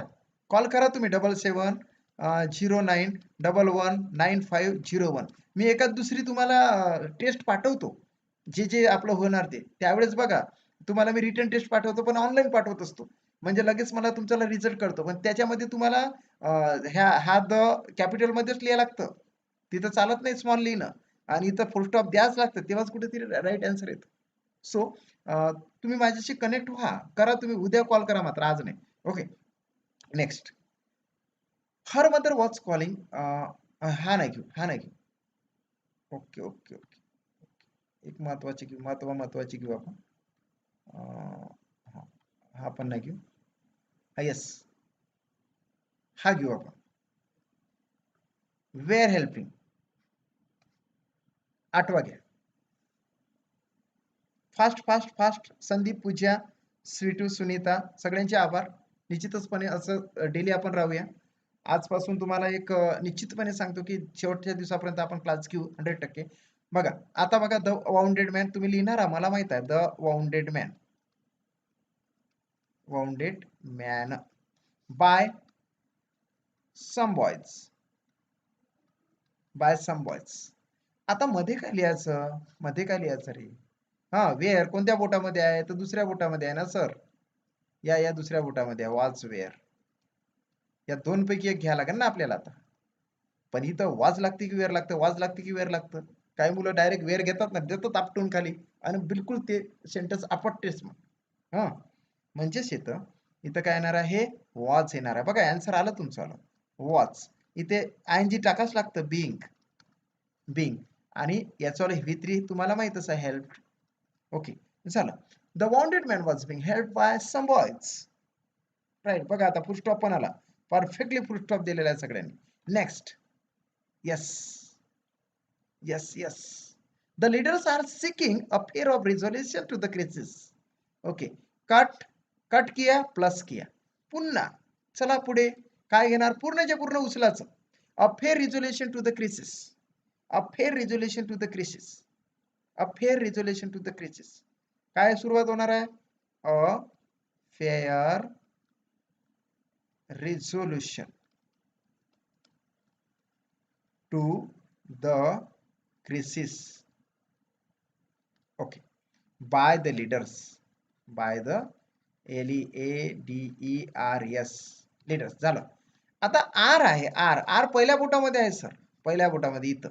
कॉल करा तुम्ही 7709111501. मी एखाद दुसरी तुम्हाला टेस्ट पाठवतो. जे जे आपलं होणार ते त्यावेळेस बघा तुम्हाला मी रिटर्न टेस्ट पाठवतो पण ऑनलाईन पाठवत असतो म्हणजे लगेच मला तुमचा रिझल्ट कळतो पण त्याच्यामध्ये तुम्हाला हा द कॅपिटल मध्येच लिहायला लागतं तिथं चालत नाही स्मॉल लिहिणं आणि इथं फुल स्टॉप द्याच लागतं तेव्हाच कुठेतरी राईट आन्सर येतो सो तुम्ही माझ्याशी कनेक्ट व्हा करा तुम्ही उद्या कॉल करा मात्र आज नाही okay next her mother was calling हा नाही घेऊ हा नाही घेऊ ओके ओके ओके एक महत्वाची घेऊ महत्वाची घेऊ आपण हा हा पण नाही घेऊ हा येस हा घेऊ आपण वेअर हेल्पिंग आठवा घ्या फास्ट फास्ट फास्ट संदीप पूजा स्वीटू सुनीता सगळ्यांचे आभार निश्चितचपणे असं डेली आपण राहूया आजपासून तुम्हाला एक निश्चितपणे सांगतो की शेवटच्या दिवसापर्यंत आपण क्लास घेऊ 100% बघा आता बघा द वाउंडेड मॅन तुम्ही लिहिणार मला माहित आहे the wounded man by some boys आता मध्ये काय लिहायचं रे हा वेअर कोणत्या बोटामध्ये आहे तर दुसऱ्या बोटामध्ये आहे ना सर या दुसऱ्या बोटामध्ये आहे वाज वेअर या दोन पैकी एक घ्यायला लागेल ना आपल्याला आता पण इथं वाज लागते की वेअर लागतं वाज लागते की वेअर लागतं काही मुलं डायरेक्ट वेअर घेतात ना देतात आपटून खाली आणि बिलकुल ते सेंटेन्स आपटतेच मग हा म्हणजेच इथं काय येणार आहे वॉच येणार आहे बघा आन्सर आलं तुमचं आलं वॉच इथे ING टाकाच लागतं बिंग आणि याच्यावर V3 तुम्हाला माहितच आहे हेल्प ओके झालं the wanted man was being help by some boys right बघा आता फुल स्टॉप पण आला परफेक्टली फुल स्टॉप दिलेला आहे सगळ्यांनी next yes yes the leaders are seeking a fair of resolution to the crisis okay cut किया plus किया पुन्हा चला पुढे काय घेणार पूर्णच्या पूर्ण उचलाचं a fair resolution to the crisis काय सुरुवात होणार आहे a fair resolution to the crisis okay by the leaders by the LEADERS leaders झालं आता आर आहे आर पहिल्या बोटामध्ये आहे सर पहिल्या बोटामध्ये इथं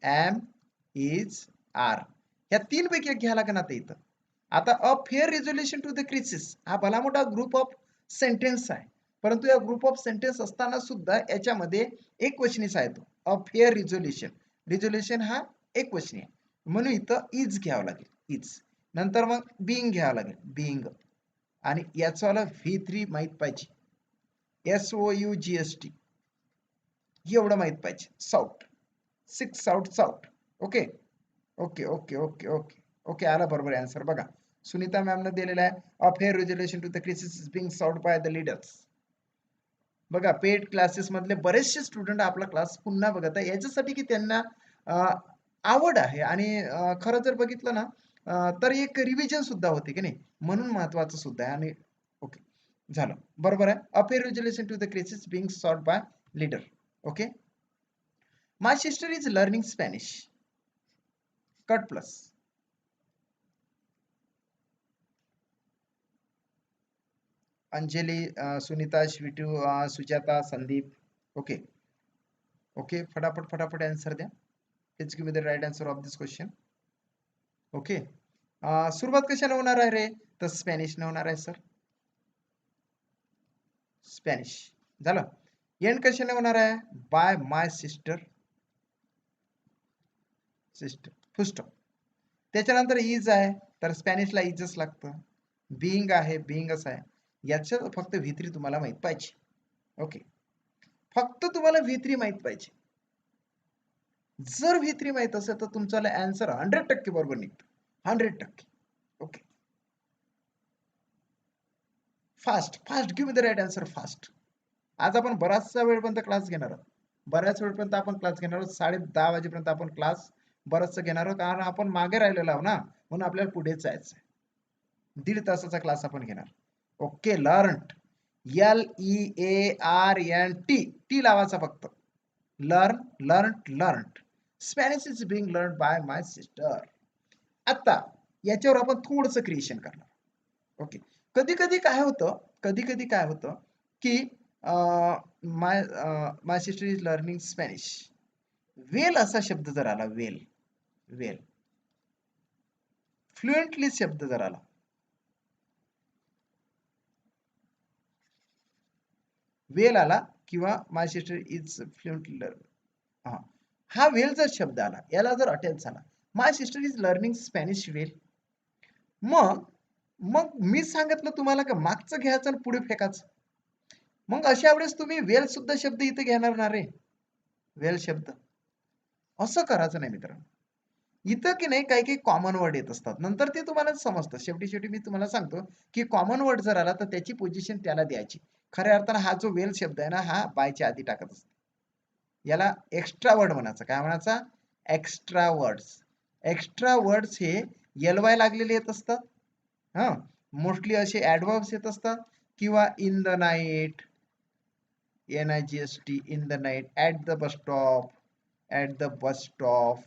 एम इज आर या तीन पैकी एक घ्यायला का ना इथं आता a fair resolution to the crisis हा भला मोठा ग्रुप ऑफ सेंटेन्स आहे परंतु या ग्रुप ऑफ सेंटेन्स असताना सुद्धा याच्यामध्ये एक वचनीच आहे तो अ फेअर रिझोल्युशन हा एक वचनी आहे म्हणून इथं इज घ्यावं लागेल इज नंतर मग बिंग घ्यावं लागेल बिंग आणि याचं V3 माहित पाहिजे SOUGST एवढं माहित पाहिजे sought 6 sought okay okay okay okay okay okay आला बरोबर आन्सर बघा सुनीता मॅमने दिलेला आहे a fair resolution to the crisis is being solved by the leaders बघा पेड क्लासेस मधले बरेचसे स्टुडंट आपला क्लास पुन्हा बघत आहे याच्यासाठी की त्यांना आवड आहे आणि खरं जर बघितलं ना तर एक रिव्हिजन सुद्धा होते की नाही म्हणून महत्वाचं सुद्धा आहे आणि ओके झालं बरोबर आहे a fair resolution to the crisis being solved by leader okay my sister is learning Spanish cut plus Anjali Sunita Sweetu Sujata Sandeep okay okay फटाफट आन्सर द्या let's give me the right answer of this question okay सुरुवात कशाने होणार आहे रे तर स्पॅनिशने होणार आहे sir Spanish झालं एंड कशाने होणार आहे बाय माय सिस्टर फुल स्टॉप त्याच्यानंतर इज आहे तर स्पॅनिशला इजच लागतं बिंग आहे बिंगच आहे याच्यात फक्त V3 तुम्हाला माहित पाहिजे ओके फक्त तुम्हाला V3 माहित पाहिजे जर V3 माहित असेल तर तुमचा आन्सर 100% बरोबर निघतो 100% okay fast give me the right answer fast आज आपण बराचसा वेळपर्यंत क्लास घेणार आहोत बऱ्याच वेळपर्यंत आपण क्लास घेणार आहोत 10:30 वाजेपर्यंत आपण क्लास बरंचसं घेणार आहोत कारण आपण मागे राहिलेलो आहोत ना म्हणून आपल्याला पुढे जायचं आहे 1.5 तासाचा क्लास आपण घेणार ओके लर्न्ड LEARNT लावायचा फक्त learn Spanish is being learn by my sister आता याच्यावर आपण थोडंसं क्रिएशन करणार. ओके. कधी कधी काय होतं, की माय माय सिस्टर इज लर्निंग स्पॅनिश. वेल असा शब्द जर आला, वेल वेल फ्लुएंटली शब्द जर आला, वेल आला किंवा माय सिस्टर इज फ्लुएंटली लर्न, हा वेल जर शब्द आला, याला जर अटॅच झाला, माय सिस्टर इज लर्निंग स्पॅनिश वेल, मग मग मी सांगितलं तुम्हाला का मागचं घ्यायचं आणि पुढे फेकायचं. मग अशा वेळेस तुम्ही वेल सुद्धा शब्द इथे घेणार ना रे, वेल शब्द. असं करायचं नाही मित्रांनो. इथं की नाही काही काही कॉमन वर्ड येत असतात, नंतर ते तुम्हाला समजतं. शेवटी शेवटी मी तुम्हाला सांगतो की कॉमन वर्ड जर आला तर त्याची पोझिशन त्याला द्यायची. खऱ्या अर्थानं हा जो वेल शब्द आहे ना, हा बायच्या आधी टाकत असतो. याला एक्स्ट्रा वर्ड म्हणायचं. काय म्हणायचा? Extra words. एक्स्ट्रा वर्ड्स हे एल-वाय लागलेले येत असतात. हां, मोस्टली असे ॲडव्हर्ब्स येत असतात किंवा in the night, NIGST, in the night, at the bus stop, at the bus stop.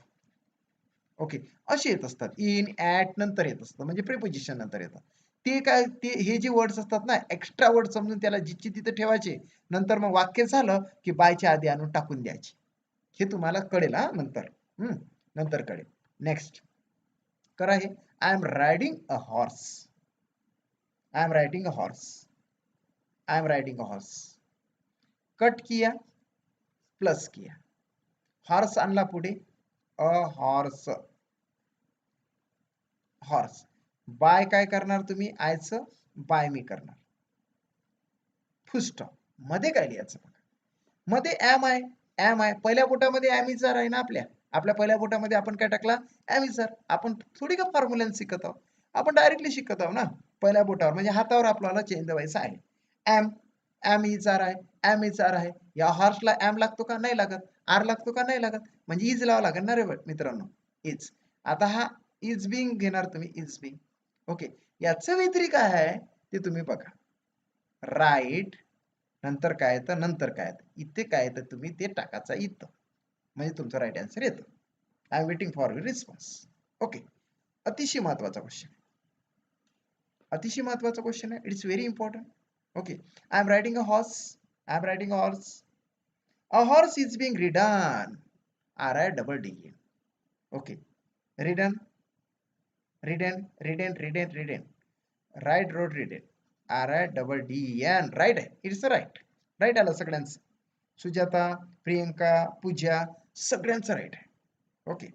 Okay, असे येत असतात. इन, ॲट नंतर येत असतं, म्हणजे प्रिपोजिशन नंतर येतं. ते काय, ते हे जे वर्ड्स असतात ना, एक्स्ट्रा वर्ड समजून त्याला जिथचे तिथे ठेवायचे. नंतर मग वाक्य झालं की बायच्या आधी आणून टाकून द्यायचे. हे तुम्हाला कळेल हा नंतर. नंतर कळेल. नेक्स्ट करा हे. I am riding a horse. I am riding a horse. I am riding a horse. Cut किया, प्लस किया, हॉर्स आणला पुढे, अ हॉर्स. हॉर्स बाय काय करणार तुम्ही, आयचं बाय मी करणार. फुल स्टॉप. मध्ये काय लिहायचं बघा, मध्ये एम आय. एम आय पहिल्या बोटामध्ये एम इजर आहे ना, आपल्या पहिल्या बोटामध्ये आपण काय टाकला, एम इजर. आपण थोडी का फॉर्म्युला शिकत आहोत, आपण डायरेक्टली शिकत आहोत ना. पहिल्या बोटावर म्हणजे हातावर आपल्याला चेंज व्हायचं आहे. एम, एम इजर आहे, एम इजर आहे. या हॉर्सला एम लागतो का, नाही लागत. आर लागतो का, नाही लागत. म्हणजे इज लावा लागेल ना रे मित्रांनो, इज. आता हा इज बिंग घेणार तुम्ही, इज बिंग. ओके, याचं व्यतिरिक्त काय आहे ते तुम्ही बघा. राईट नंतर काय येतं, नंतर काय येतं, इथे काय येतं तुम्ही ते टाकायचं इथं, म्हणजे तुमचा राईट आन्सर येतो. I am waiting for your response. Okay, अतिशय महत्वाचा क्वेश्चन, अतिशय महत्वाचा क्वेश्चन आहे. It's very important. Okay, I am riding a horse. I am riding a horse. A horse is being ridden. RIDDN. Okay, ridden, ridden, ridden, ridden, ridden. Right road ridden. RIDDN. Right आहे, it's right. Right आलं सगळ्यांचं. सुजाता, प्रियंका, पूजा सगळ्यांचं right आहे. Okay,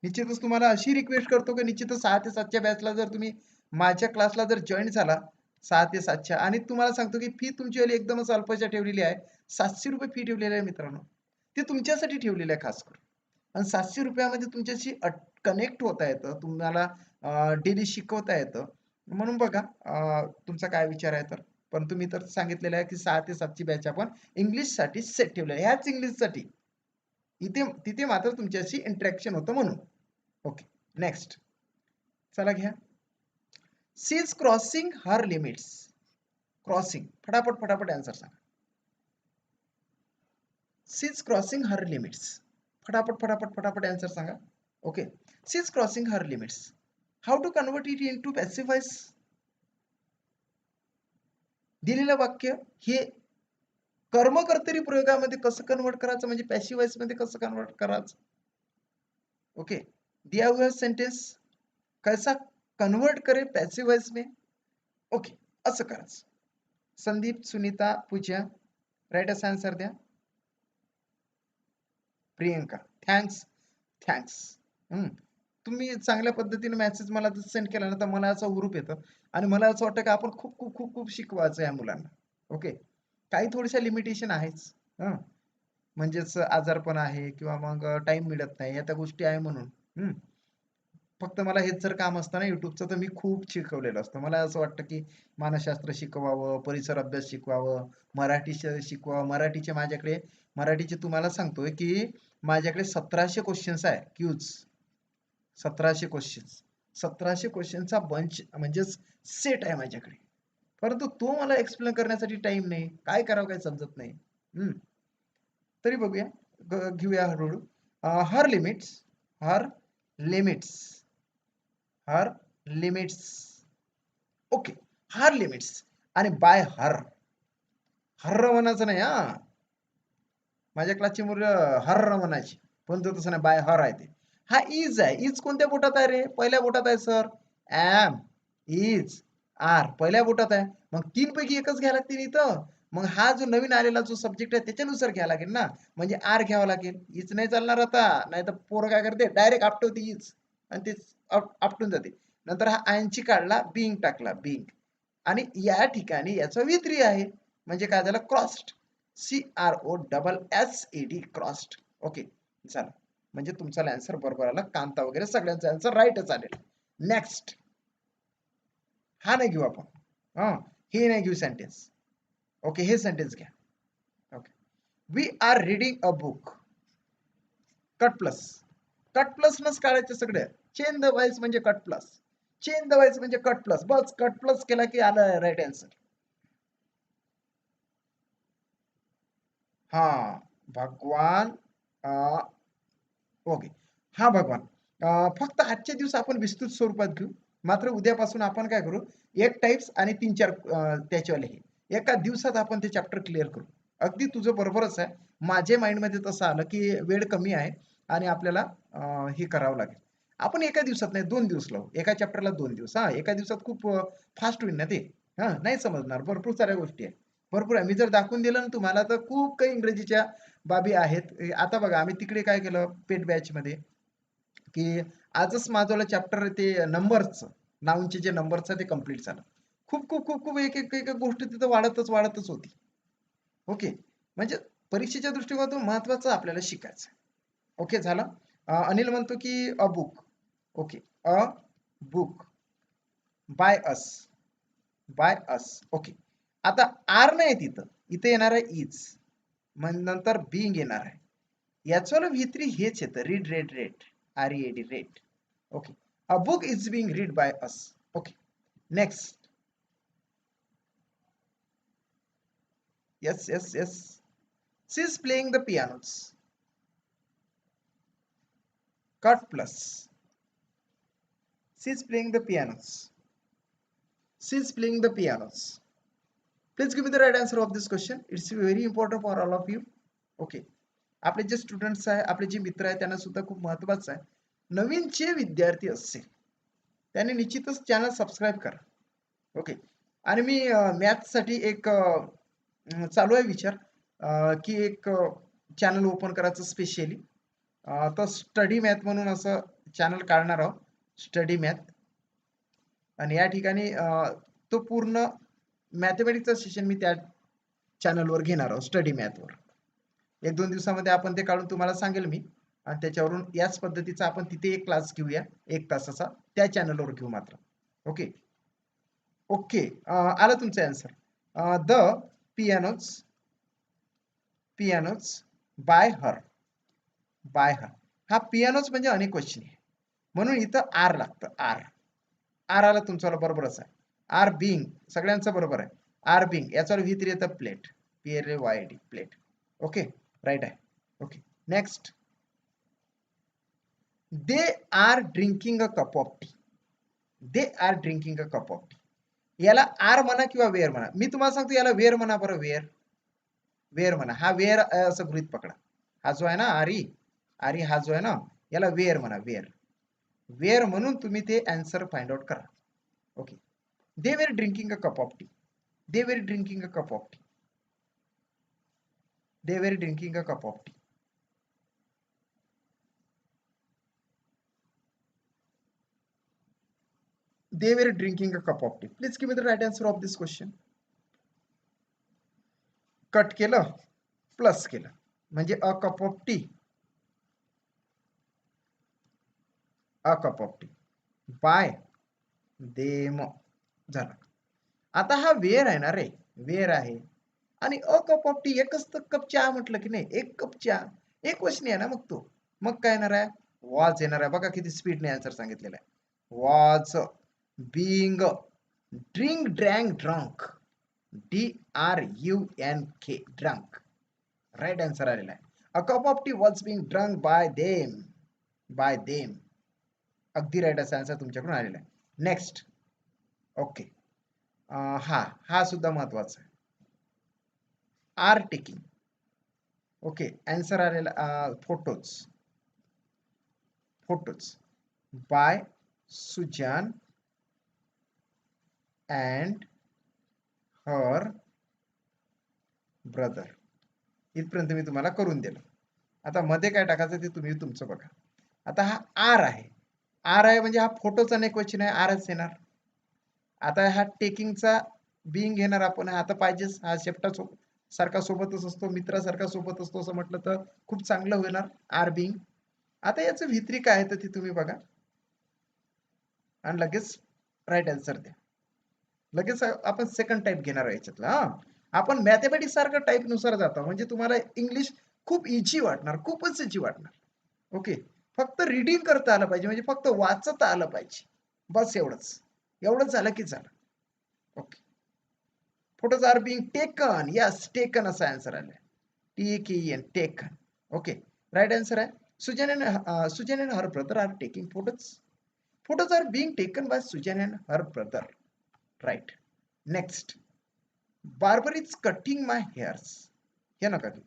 निश्चितच तुम्हाला अशी request करतो की निश्चितच 6 ते 7च्या बॅचला जर तुम्ही माझ्या क्लासला जर जॉईन झाला 6 ते 7च्या, आणि तुम्हाला सांगतो की फी तुमची एकदमच अल्पशा ठेवलेली आहे. 700 रुपये फी ठेवलेली आहे मित्रांनो. ते तुमच्यासाठी ठेवलेलं आहे खास करून. आणि 700 रुपयामध्ये तुमच्याशी कनेक्ट होता येतं, तुम्हाला डेली शिकवता येतं. म्हणून बघा, तुमचा काय विचार आहे तर. पण तुम्ही तर सांगितलेलं आहे की 6 ते 7ची बॅच आपण इंग्लिशसाठी सेट ठेवली आहे, ह्याच इंग्लिशसाठी. इथे तिथे मात्र तुमच्याशी इंटरॅक्शन होतं म्हणून. ओके, नेक्स्ट चला घ्या. She is crossing her limits. Crossing, फटाफट फटाफट आन्सर सांगा. She is crossing her limits. फटाफट फटाफट फटाफट आन्सर सांगा. Okay, she is crossing her limits. How to convert it into passive voice. दिलेलं वाक्य हे कर्मकर्तरी प्रयोगामध्ये कसं कन्वर्ट करायचं, म्हणजे पॅसिव्ह व्हॉइस मध्ये कसं कन्वर्ट करायचं. ओके, दिया हुआ सेंटेंस कैसा कन्वर्ट करे पैसिव वॉइस में. ओके, असं करायचं. संदीप, सुनीता, पूजा राईट असा आन्सर द्या. Priyanka, thanks, thanks. तुम्ही चांगल्या पद्धतीने मेसेज मला सेंड केला ना, तर मला असं हुरूप येतं आणि मला असं वाटतं की आपण खूप खूप खूप खूप शिकवायचं या मुलांना. ओके, काही थोड्याशा लिमिटेशन आहेच. म्हणजेच आजारपण आहे किंवा मग टाइम मिळत नाही, या त्या गोष्टी आहे म्हणून. फक्त मला हेच जर काम असतं ना युट्यूबचं, तर मी खूप शिकवलेलं असतं. मला असं वाटतं की मानसशास्त्र शिकवावं, परिसर अभ्यास शिकवावं, मराठी शिकवावं. मराठीचे तुम्हाला सांगतोय की माझ्याकडे 1700 क्वेश्चन्स आहे, क्यूज. 1700 क्वेश्चन्स, 1700 क्वेश्चनचा बंच म्हणजेच सेट आहे माझ्याकडे. परंतु तो मला एक्सप्लेन करण्यासाठी टाइम नाही, काय करावं काय समजत नाही. तरी बघूया, घेऊया हळूहळू. हर लिमिट्स, हर लिमिट्स, हर लिमिट्स. ओके, हर लिमिट्स आणि बाय हर. हर्र म्हणायचं नाही हा. माझ्या क्लासची मुलं हर्र म्हणायची, पण तो तसं नाही, बाय हर आहे ते. हा इज आहे. इज कोणत्या बोटात आहे रे? पहिल्या बोटात आहे सर. ऍम, इज, आर पहिल्या बोटात आहे. मग तीन पैकी एकच घ्यायला लागतील इथं. मग हा जो नवीन आलेला जो सब्जेक्ट आहे त्याच्यानुसार घ्यावा लागेल ना. म्हणजे आर घ्यावा लागेल. इज नाही चालणार आता, नाही तर पोरं काय करते डायरेक्ट आपटवते इज आणि ते आपटून जाते. नंतर हा आयनची काढला, बिंग टाकला, बिंग. आणि या ठिकाणी याचा वित्री आहे, म्हणजे काय झालं, क्रॉस्ड. CROSSED crossed. ओके चला, म्हणजे तुमचा आन्सर बरोबर आला. कांता वगैरे सगळ्यांचा आन्सर राईटच आलेला. नेक्स्ट, हा नाही घेऊ आपण. हा, हे नाही घेऊ सेंटेन्स. ओके, हे सेंटेन्स घ्या. Okay, we are reading a book. Cut plus. Cut plus नस काढायचे सगळे. चेन द वाईज म्हणजे cut plus. Change the voice म्हणजे कट प्लस. बस कट प्लस केला की आलं राईट आन्सर. हा, भगवान. ओके, हा भगवान. फक्त आजच्या दिवस आपण विस्तृत स्वरूपात घेऊ. मात्र उद्यापासून आपण काय करू, एक टाइप्स आणि 3-4 त्याच्यावाले हे एका दिवसात आपण ते चॅप्टर क्लिअर करू. अगदी तुझं बरोबरच आहे. माझ्या माइंडमध्ये तसं आलं की वेळ कमी आहे आणि आपल्याला हे करावं लागेल. आपण एका दिवसात नाही, 2 दिवस लावू. एका चॅप्टरला 2 दिवस. हा, एका दिवसात खूप फास्ट होईल ना ते. हा, नाही समजणार. भरपूर साऱ्या गोष्टी आहेत. भरपूर आहे. मी जर दाखवून दिलं ना तुम्हाला, तर खूप काही इंग्रजीच्या बाबी आहेत. आता बघा, आम्ही तिकडे काय केलं पेट बॅच मध्ये, की आजच माझं चॅप्टर ते नंबरचं, नाऊनचे जे नंबरचं ते कम्प्लीट झालं. खूप खूप खूप खूप एक एक एक गोष्ट तिथं वाढतच वाढतच होती. ओके, म्हणजे परीक्षेच्या दृष्टिकोनातून महत्वाचं आपल्याला शिकायचं. ओके झालं. अनिल म्हणतो की a book. Okay, a book by us. By us. Okay, आता आर नाही तिथं, इथे येणार आहे इज. मग नंतर बिंग येणार आहे. याचं व्हित्री हेच येतं, read red red, READ red. Okay, a book is being read by us. Okay, next. yes. She is playing the pianos. Cut plus. She is playing the pianos. She is playing the pianos. Please give me the right answer of this question. It's very important for all of you. Okay, आपले जे students आहे, आपले जे मित्र आहे, त्यांना सुद्धा खूप महत्वाचं आहे. नवीन जे विद्यार्थी असतील त्यांनी निश्चितच चॅनल सबस्क्राईब करा. ओके, आणि मी मॅथ्ससाठी एक चालू आहे विचार, की एक चॅनल ओपन करायचं स्पेशली. तर स्टडी मॅथ म्हणून असं चॅनल काढणार आहोत, स्टडी मॅथ. आणि या ठिकाणी तो पूर्ण मॅथमॅटिक्सचा सेशन मी त्या चॅनलवर घेणार आहोत, स्टडी मॅथवर. 1-2 दिवसामध्ये आपण ते काढून तुम्हाला सांगेल मी. आणि त्याच्यावरून याच पद्धतीचा आपण तिथे एक क्लास घेऊया, 1 तासाचा, त्या चॅनलवर घेऊ मात्र. ओके ओके, आलं तुमचं answer. The pianos, pianos bye her. By हर. हा पियानोज म्हणजे अनेकवचनी आहे, म्हणून इथं आर लागतं. आर. आर आला तुमचा बरोबरच आहे. आर बिंग सगळ्यांचं बरोबर आहे. आर बिंग याचा व्हित्री येतं played, PLAYD played. Okay, right आहे. Okay, next. They are drinking a cup of tea. They are drinking a cup of tea. याला आर म्हणा किंवा वेअर म्हणा. मी तुम्हाला सांगतो याला वेअर म्हणा बरं. वेअर, वेअर म्हणा. हा वेअर असं गृहीत पकडा. हा जो आहे ना आरी, आरी हा जो आहे ना, याला वेअर म्हणा. वेअर, वेअर म्हणून तुम्ही ते आन्सर फाइंड आउट करा. Okay, they were drinking a cup of tea. They were drinking a cup of tea. They were drinking a cup of T. They were drinking a cup of tea. Please give me the right answer of this question. Cut केलं, plus केलं, म्हणजे अ cup of T. A cup of T bye them झालं. आता हा wear आहे ना रे, wear आहे. आणि अ कप ऑफ टी एकच तर कप चहा म्हटलं की नाही, एक कप चहा, एक वचनी आहे ना मग तो. मग काय येणार आहे, वॉज येणार आहे. बघा किती स्पीडने आन्सर सांगितलेला आहे. Was being drink drank drunk, DRUNK drunk. Right answer आलेला आहे. A cup of tea was being drunk by them. By them. अगदी राईट असा आन्सर तुमच्याकडून आलेला आहे. नेक्स्ट. ओके. हा सुद्धा महत्वाचा आहे. Are taking. ओके. आन्सर आलेला photos. By Sujan and her brother. इथपर्यंत मी तुम्हाला करून दिलं. आता मध्ये काय टाकायचं ते तुम्ही तुमचं बघा. आता हा आर आहे म्हणजे हा फोटोचा नाही क्वेश्चन आहे, आरच येणार. आता हा टेकिंगचा बिंग घेणार आपण. आता पाहिजेच, हा शेपटा सारखा सोबतच असतो, मित्रासारखा सोबत असतो असं म्हटलं तर खूप चांगलं होणार आर बिंग. आता याचं व्हित्री काय आहे तर ती तुम्ही बघा आणि लगेच राईट आन्सर द्या. लगेच आपण सेकंड टाईप घेणार आहे याच्यातला. आपण मॅथमॅटिक्स सारखं टाईप नुसार जातो म्हणजे तुम्हाला इंग्लिश खूप इझी वाटणार, खूपच इझी वाटणार. ओके. फक्त रीडिंग करता आलं पाहिजे, म्हणजे फक्त वाचता आलं पाहिजे, बस एवढंच झालं की झालं. Okay. Photos are being taken. Yes, taken असा आन्सर आलाय. TEKEN, taken. Okay. Right answer आहे. Susan and her brother are taking photos. Photos are being taken by Sujan and her brother. Right. Next. Barber is cutting my hairs. हे नका घेऊ.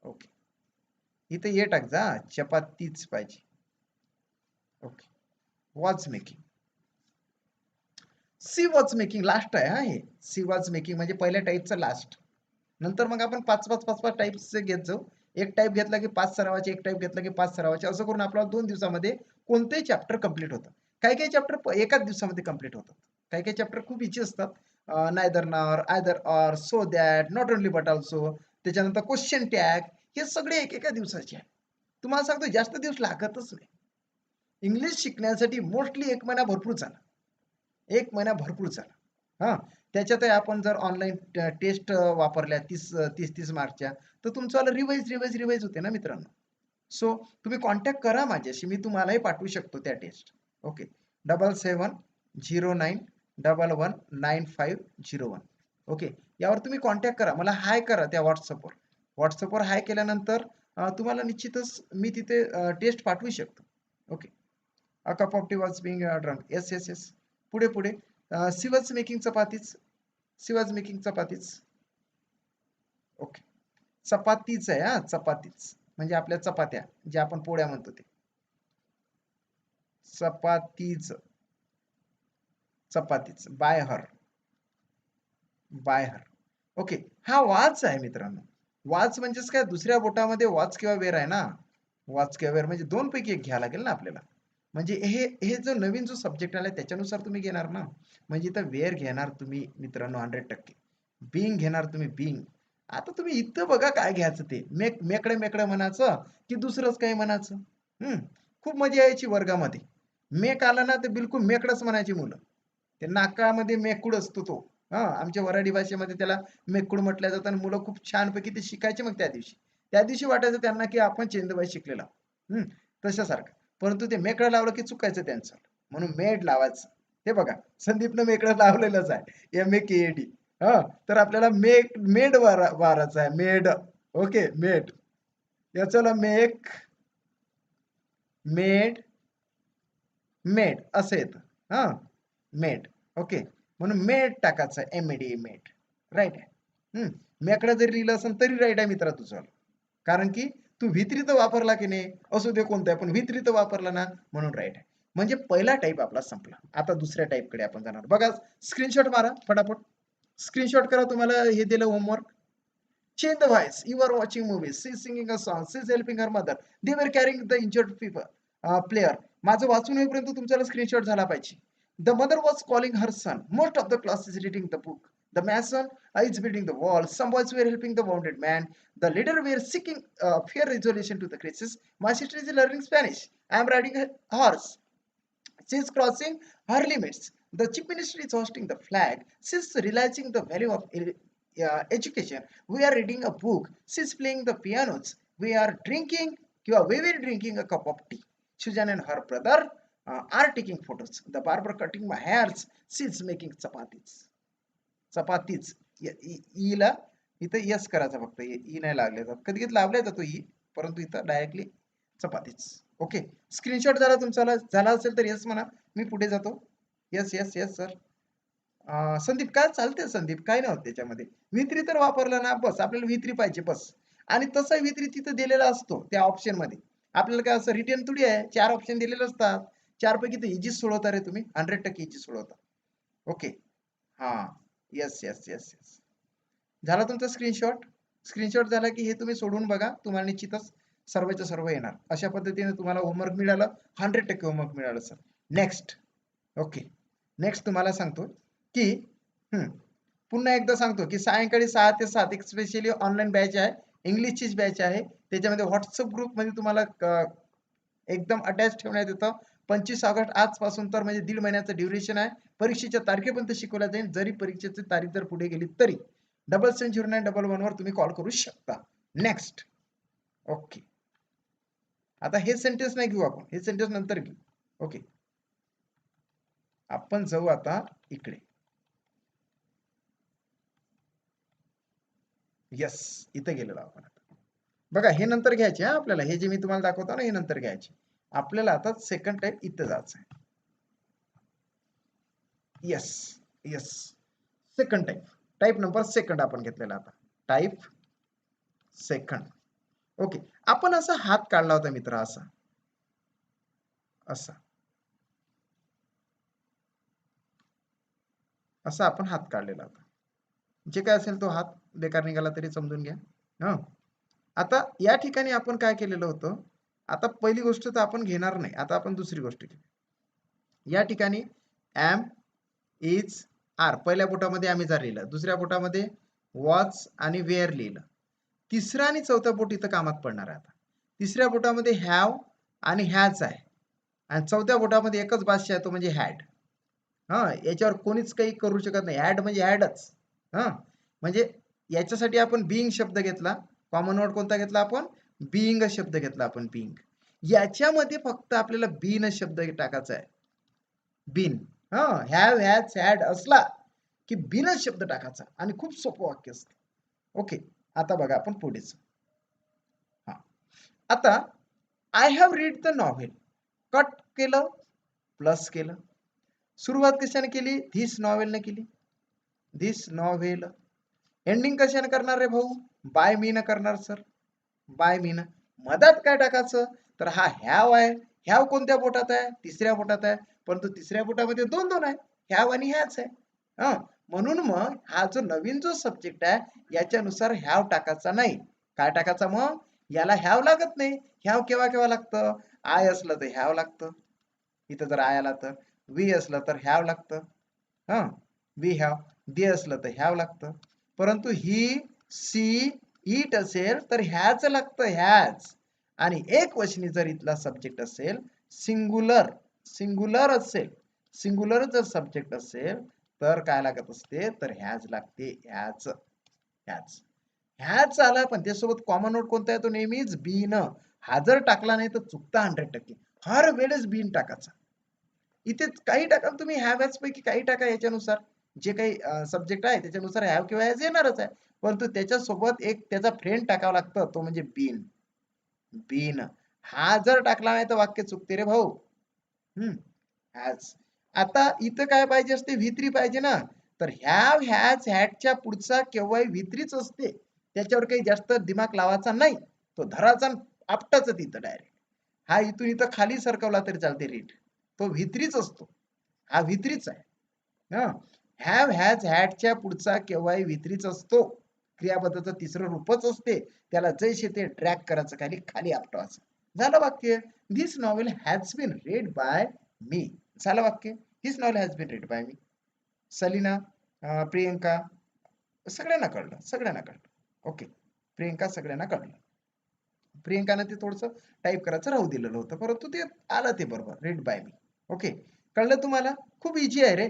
Okay. इथे ये टाक जा, चपातीच पाहिजे. Okay. Was making. She was making last आहे. हा हे सी वॉज मेकिंग म्हणजे पहिल्या टाईपचं लास्ट. नंतर मग आपण पाच टाईप्स घेत जाऊ. एक टाईप घेतला की 5 सरावाचे, एक टाईप घेतला की 5 सरावाचे, असं करून आपल्याला 2 दिवसामध्ये कोणतेही चॅप्टर कंप्लीट होतं. काही चॅप्टर एकाच दिवसामध्ये कंप्लीट होतात. काही चॅप्टर खूप इझी असतात. Neither nor, either or, so that, not only but also, त्याच्यानंतर क्वेश्चन टॅग, हे सगळे एका दिवसाचे आहे. तुम्हाला सांगतो जास्त दिवस लागतच नाही. इंग्लिश शिकण्यासाठी मोस्टली 1 महिना भरपूर झाला. 1 महिना भरपूर झाला. हा, त्याच्यातही आपण जर ऑनलाईन टेस्ट वापरल्या 30 मार्कच्या, तर तुमचं रिवाइज होते ना मित्रांनो. सो तुम्ही कॉन्टॅक्ट करा माझ्याशी, मी तुम्हालाही पाठवू शकतो त्या टेस्ट. ओके. 7709119501. ओके. यावर तुम्ही कॉन्टॅक्ट करा, मला हाय करा त्या व्हॉट्सअपवर हाय केल्यानंतर तुम्हाला निश्चितच मी तिथे टेस्ट पाठवू शकतो. Okay. A cup of tea was being drunk. Yes. पुढे सी वॉज मेकिंग चपातीच. ओके. चपातीच आहे. चपातीच म्हणजे आपल्या चपात्या ज्या आपण पोळ्या म्हणतो ते. चपातीच बाय हर. ओके. हा वाच आहे मित्रांनो. वाच म्हणजेच काय, दुसऱ्या बोटामध्ये वॉच किंवा वेअर आहे ना. वॉच किंवा वेअर म्हणजे 2 पैकी एक घ्यायला लागेल ना आपल्याला. म्हणजे हे जो नवीन सब्जेक्ट आलाय त्याच्यानुसार तुम्ही घेणार ना. म्हणजे इथं वेअर घेणार तुम्ही मित्रांनो 100%. बिंग घेणार तुम्ही बिंग. आता तुम्ही इथं बघा काय घ्यायचं ते. मेकडं म्हणायचं की दुसरंच काही म्हणायचं. खूप मजा यायची वर्गामध्ये. मेक आला ना तर बिलकुल मेकडच म्हणायची मुलं. ते नाकामध्ये मेकूड असतो तो. आमच्या वऱ्हाडी भाषेमध्ये त्याला मेकूड म्हटलं जातं आणि मुलं खूप छानपैकी ते शिकायचे मग त्या दिवशी वाटायचं त्यांना की आपण चेंदबाई शिकलेला. तशासारखं. परंतु ते मेकडं लावलं की चुकायचं त्यांचं, म्हणून मेड लावायचं. हे बघा, संदीपनं मेकडं लावलेलंच आहे, MEKAD. तर आपल्याला मेड वारायचं आहे, मेड. ओके. मेड. याचं मेड असं येतं. मेड. ओके. म्हणून मेड टाकायचं आहे, MED, मेड. राईट आहे. मेकडं जरी लिहिलं असेल तरी राईट आहे मित्रा तुझं. कारण की तू वितरित वापरला की नाही, असू दे कोणता पण वितरित वापरला ना, म्हणून राईट आहे. म्हणजे पहिला टाईप आपला संपला. आता दुसऱ्या टाईपकडे आपण जाणार. बघा, स्क्रीनशॉट मारा फटाफट. स्क्रीनशॉट करा. तुम्हाला हे दिलं homework. Change the voice. You are watching movies. She's singing a song. She's helping her mother. They were carrying the injured people, player. माझं वाचून येईपर्यंत तुमच्याला स्क्रीनशॉट झाला पाहिजे. The mother was calling her son. Most of the class is reading the book. The mason is building the wall. Some boys were helping the wounded man. The leader were seeking fair resolution to the crisis. My sister is learning Spanish. I am riding a horse. She is crossing her limits. The chief minister is hosting the flag. She is realizing the value of education. We are reading a book. She is playing the pianos. We were drinking a cup of tea. Susan and her brother are taking photos. The barber cutting my hairs. She is making चपातीच. ईला इथं yes करायचं फक्त. E नाही लागले. कधी लावले जातो E, परंतु इथं डायरेक्टली चपातीच. ओके, स्क्रीनशॉट झाला तुमचा, झाला असेल तर येस म्हणा, मी पुढे जातो. Yes yes yes sir. Sandeep काय चालते, संदीप काय नाही होत त्याच्यामध्ये. व्ही3 तर वापरलं ना बस, आपल्याला व्ही3 पाहिजे बस. आणि तसा व्ही3 तिथं दिलेला असतो त्या ऑप्शन मध्ये. आपल्याला काय असं रिटर्न थोडी आहे, 4 ऑप्शन दिलेले असतात. 4 पैकी तर इजी सोडवता रे तुम्ही, 100% इजी सोडवता. ओके, हा, येस येस येस येस. झाला तुमचा स्क्रीनशॉट. स्क्रीनशॉट झाला की हे तुम्ही सोडून बघा, तुम्हाला निश्चितच सर्वच्या सर्व येणार. अशा पद्धतीने तुम्हाला होमवर्क मिळालं, 100% होमवर्क मिळालं सर. नेक्स्ट. ओके, नेक्स्ट तुम्हाला सांगतो की पुन्हा एकदा सांगतो की सायंकाळी 6 ते 7 एक स्पेशली ऑनलाईन बॅच आहे, इंग्लिशचीच बॅच आहे. त्याच्यामध्ये व्हॉट्सअप ग्रुपमध्ये तुम्हाला एकदम अटॅच ठेवण्यात येतं. 25 ऑगस्ट आजपासून तर म्हणजे 1.5 महिन्याचं ड्युरेशन आहे. परीक्षेच्या तारखेपर्यंत शिकवल्या जाईल. जरी परीक्षेची तारीख जर पुढे गेली तरी 770911 वर तुम्ही कॉल करू शकता. नेक्स्ट. ओके, आता हे सेंटेन्स नाही घेऊ आपण, हे सेंटेन्स नंतर घेऊ. ओके, आपण जाऊ आता इकडे. यस, इथं गेलेलो आपण. बघा हे नंतर घ्यायचे हा आपल्याला, हे जे मी तुम्हाला दाखवतो ना हे नंतर घ्यायचे. आपल्याला आता सेकंड टाईप इथं जायचं आहे. Yes yes, second type, type number second आपण घेतलेला आता. Type second. ओके, आपण असा हात काढला होता मित्र, असा असा असा आपण हात काढलेला होता. जे काय असेल तो हात बेकार निघाला तरी समजून घ्या. हा, आता या ठिकाणी आपण काय केलेलं होतं, आता पहिली गोष्ट तर आपण घेणार नाही, आता आपण दुसरी गोष्ट घेऊ. या ठिकाणी एम इज आर पहिल्या बोटामध्ये आम्ही जर लिहिलं, दुसऱ्या बोटामध्ये वॉच आणि वेअर लिहिलं, तिसरा आणि चौथा बोट इथं कामात पडणार आहे. आता तिसऱ्या बोटामध्ये हॅव आणि हॅज आहे, आणि चौथ्या बोटामध्ये एकच भाष्य आहे, तो म्हणजे हॅड. हा, याच्यावर कोणीच काही करू शकत नाही, हॅड म्हणजे हॅडच. हा, म्हणजे याच्यासाठी आपण बिईंग शब्द घेतला. कॉमन वर्ड कोणता घेतला आपण, बिईंग शब्द घेतला आपण, बिईंग. याच्यामध्ये फक्त आपल्याला बीन शब्द टाकायचा आहे, बीन. हा, हॅव हॅज हॅड असला की बीन शब्द टाकायचा, आणि खूप सोपं वाक्य असतं. ओके, आता बघा आपण पुढेच. हा, आता I have read the novel, cut केलं प्लस केलं. सुरुवात कशाने केली, धिस नॉव्हेलने केली, धिस नॉव्हेल. एंडिंग कशाने करणार रे भाऊ, बाय मी न करणार सर, बाय मी न. मधात काय टाकायचं, तर हा हॅव आहे. हॅव कोणत्या बोटात आहे, तिसऱ्या बोटात आहे, परंतु तिसऱ्या बोटामध्ये दोन दोन आहे, हॅव आणि हॅच आहे. हा, म्हणून मग हा जो नवीन जो सब्जेक्ट आहे याच्यानुसार हॅव टाकायचा नाही. काय टाकायचा मग, याला हॅव लागत नाही. हॅव केव्हा केव्हा लागतं, आय असलं तर हॅव लागतं, इथं जर आय आला तर. वी असलं तर हॅव लागतं, हा, वी हॅव. दे असलं तर हॅव लागतं. परंतु ही, सी, इट असेल तर हॅच लागतं, हॅच. आणि एक वचनी जर इथला सब्जेक्ट असेल, सिंगुलर, सिंगुलर असेल, सिंगुलर जर सब्जेक्ट असेल तर काय लागत असते, तर हॅज लागते, हॅज. हॅज, हॅज आला, पण त्यासोबत कॉमन वर्ड कोणता आहे, तो नेहमीच बीन. हा जर टाकला नाही तर चुकता 100%. हर वेळेस बीन टाकायचा. इथे काही टाका तुम्ही, हॅव हॅज पैकी काही टाका, याच्यानुसार जे काही सब्जेक्ट आहे त्याच्यानुसार हॅव किंवा हॅज येणारच आहे. परंतु त्याच्यासोबत एक त्याचा फ्रेंड टाकावा लागतं, तो म्हणजे बीन. बीन हा जर टाकला नाही तर वाक्य चुकते रे भाऊ. हॅज. आता इथं काय पाहिजे असते, व्ही3 पाहिजे ना. तर हॅव हॅज हॅडच्या पुढचा केव्हाही व्ही3च असते, त्याच्यावर काही जास्त दिमाग लावायचा नाही. तो धराचा आपटाच तिथं डायरेक्ट. हा इथून इथं खाली सरकवला तरी चालते रीट, तो व्ही3च असतो, हा व्ही3च आहे. हॅव हॅज हॅडच्या पुढचा केव्हाही व्ही3च असतो, क्रियापदाचं तिसरं रूपच असते. त्याला जैसे ते ड्रॅग करायचं, खाली खाली आपटवायचं. झालं वाक्य, this novel has been read by me. झालं वाक्य, this novel has been read by me. Salina, Priyanka, सगळ्यांना कळलं, सगळ्यांना कळलं. ओके, प्रियंका सगळ्यांना कळलं. प्रियंकानं ते थोडंसं टाईप करायचं राहू दिलेलं होतं, परंतु ते आलं ते बरोबर, रेड बाय मी. ओके, कळलं तुम्हाला, खूप इझी आहे रे.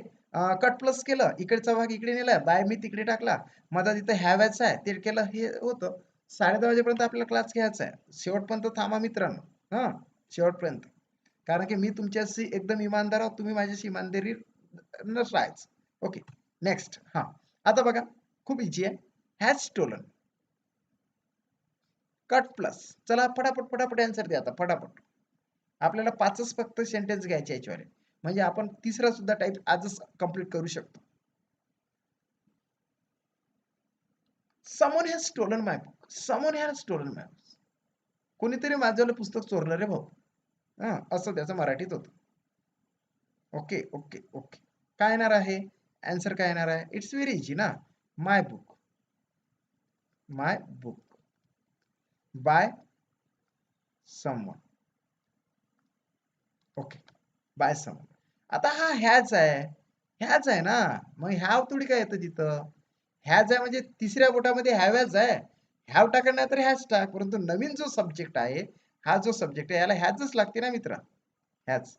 कट प्लस केलं, इकडचा भाग इकडे नेला, बाय मी तिकडे टाकला, माझा तिथं हॅवॅच आहे ते केलं, हे होतं. 10:30 वाजेपर्यंत आपल्याला क्लास घ्यायचा आहे, शेवटपर्यंत थांबा मित्रांनो. हा, शेवटपर्यंत, कारण की मी तुमच्याशी एकदम इमानदार आहोत, तुम्ही माझ्याशी इमानदारी नसायच. Okay, next. हा, आता बघा खूप इझी आहे. Has stolen, cut plus. चला फटाफट फटाफट आन्सर द्या आता, फटाफट. आपल्याला 5च फक्त सेंटेन्स घ्यायचे याच्यावर, म्हणजे आपण तिसरा सुद्धा टाईप आजच कंप्लीट करू शकतो. Someone has stolen my book. Someone has stolen my book. कोणीतरी माझं पुस्तक चोरलं रे भाऊ. असं त्याचं मराठीत होतं. Okay okay okay. काय येणार आहे? आन्सर काय येणार आहे? इट्स व्हेरी इझी ना. My book. My book by someone. Okay, by someone. आता हा हॅज आहे ना, मग हॅव थोडी काय येतं तिथं. हॅज आहे म्हणजे तिसऱ्या बोटामध्ये हॅवॅज आहे. हॅव टाकणार नाही तर हॅज टाक, परंतु नवीन जो सब्जेक्ट आहे, हा जो सब्जेक्ट आहे याला हॅजच लागते ना मित्र. हॅज.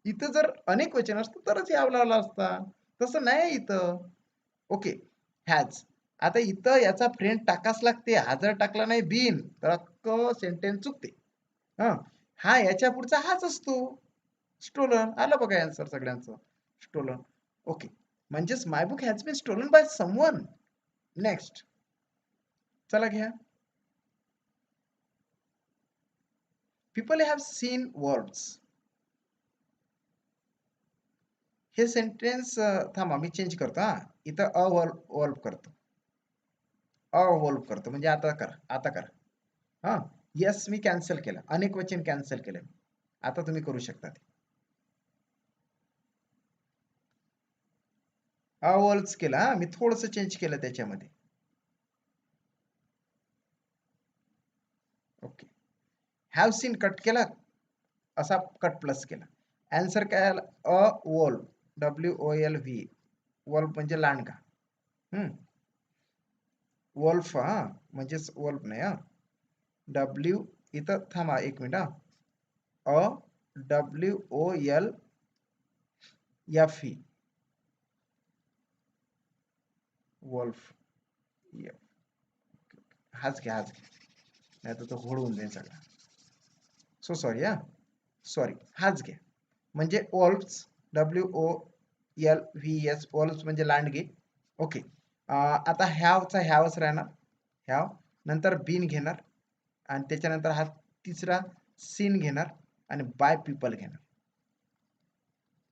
इथं जर अनेक वचन असतं तरच हॅव लावला असता, तसं नाही इथं. Okay, has. आता इथं याचा फ्रेंड टाकाच लागते. हा जर टाकला नाही बीन तर अख्खं सेंटेन्स चुकते. हा याच्या पुढचा हाच असतो. स्टोलन. आलं बघा आन्सर सगळ्यांचं. स्टोलन. ओके, म्हणजेच my book has been stolen by someone. Next चला घ्या. People have seen words. हे सेंटेन्स थांबा मी चेंज करतो. इथं वॉल्व करतो. वॉल्व करतो म्हणजे आता करा. येस मी कॅन्सल केलं. अनेक वचन कॅन्सल केलं. आता तुम्ही करू शकता ते. वॉल्व्स केला. मी थोडंसं चेंज केलं त्याच्यामध्ये. ओके. हॅव सीन कट केला, असा कट प्लस केला. आन्सर काय आला? वॉल्व. WOLV. वॉल्व म्हणजे लांडगा. वॉल्फ म्हणजेच वॉल्फ नाही. डब्ल्यू इथं थांबा एक मिनिट. WOLFE. वॉल्फ. हाच घ्या नाही तर तो होऊन जाईल सगळा. So sorry. सॉरी, हाच घ्या. म्हणजे वॉल्फ्स. WOLVS. वॉल्फ्स म्हणजे लांडगे. ओके. आता हॅवचा हॅवच राहणार. हॅव नंतर बीन घेणार आणि त्याच्यानंतर हा तिसरा सीन घेणार आणि बाय पीपल घेणार.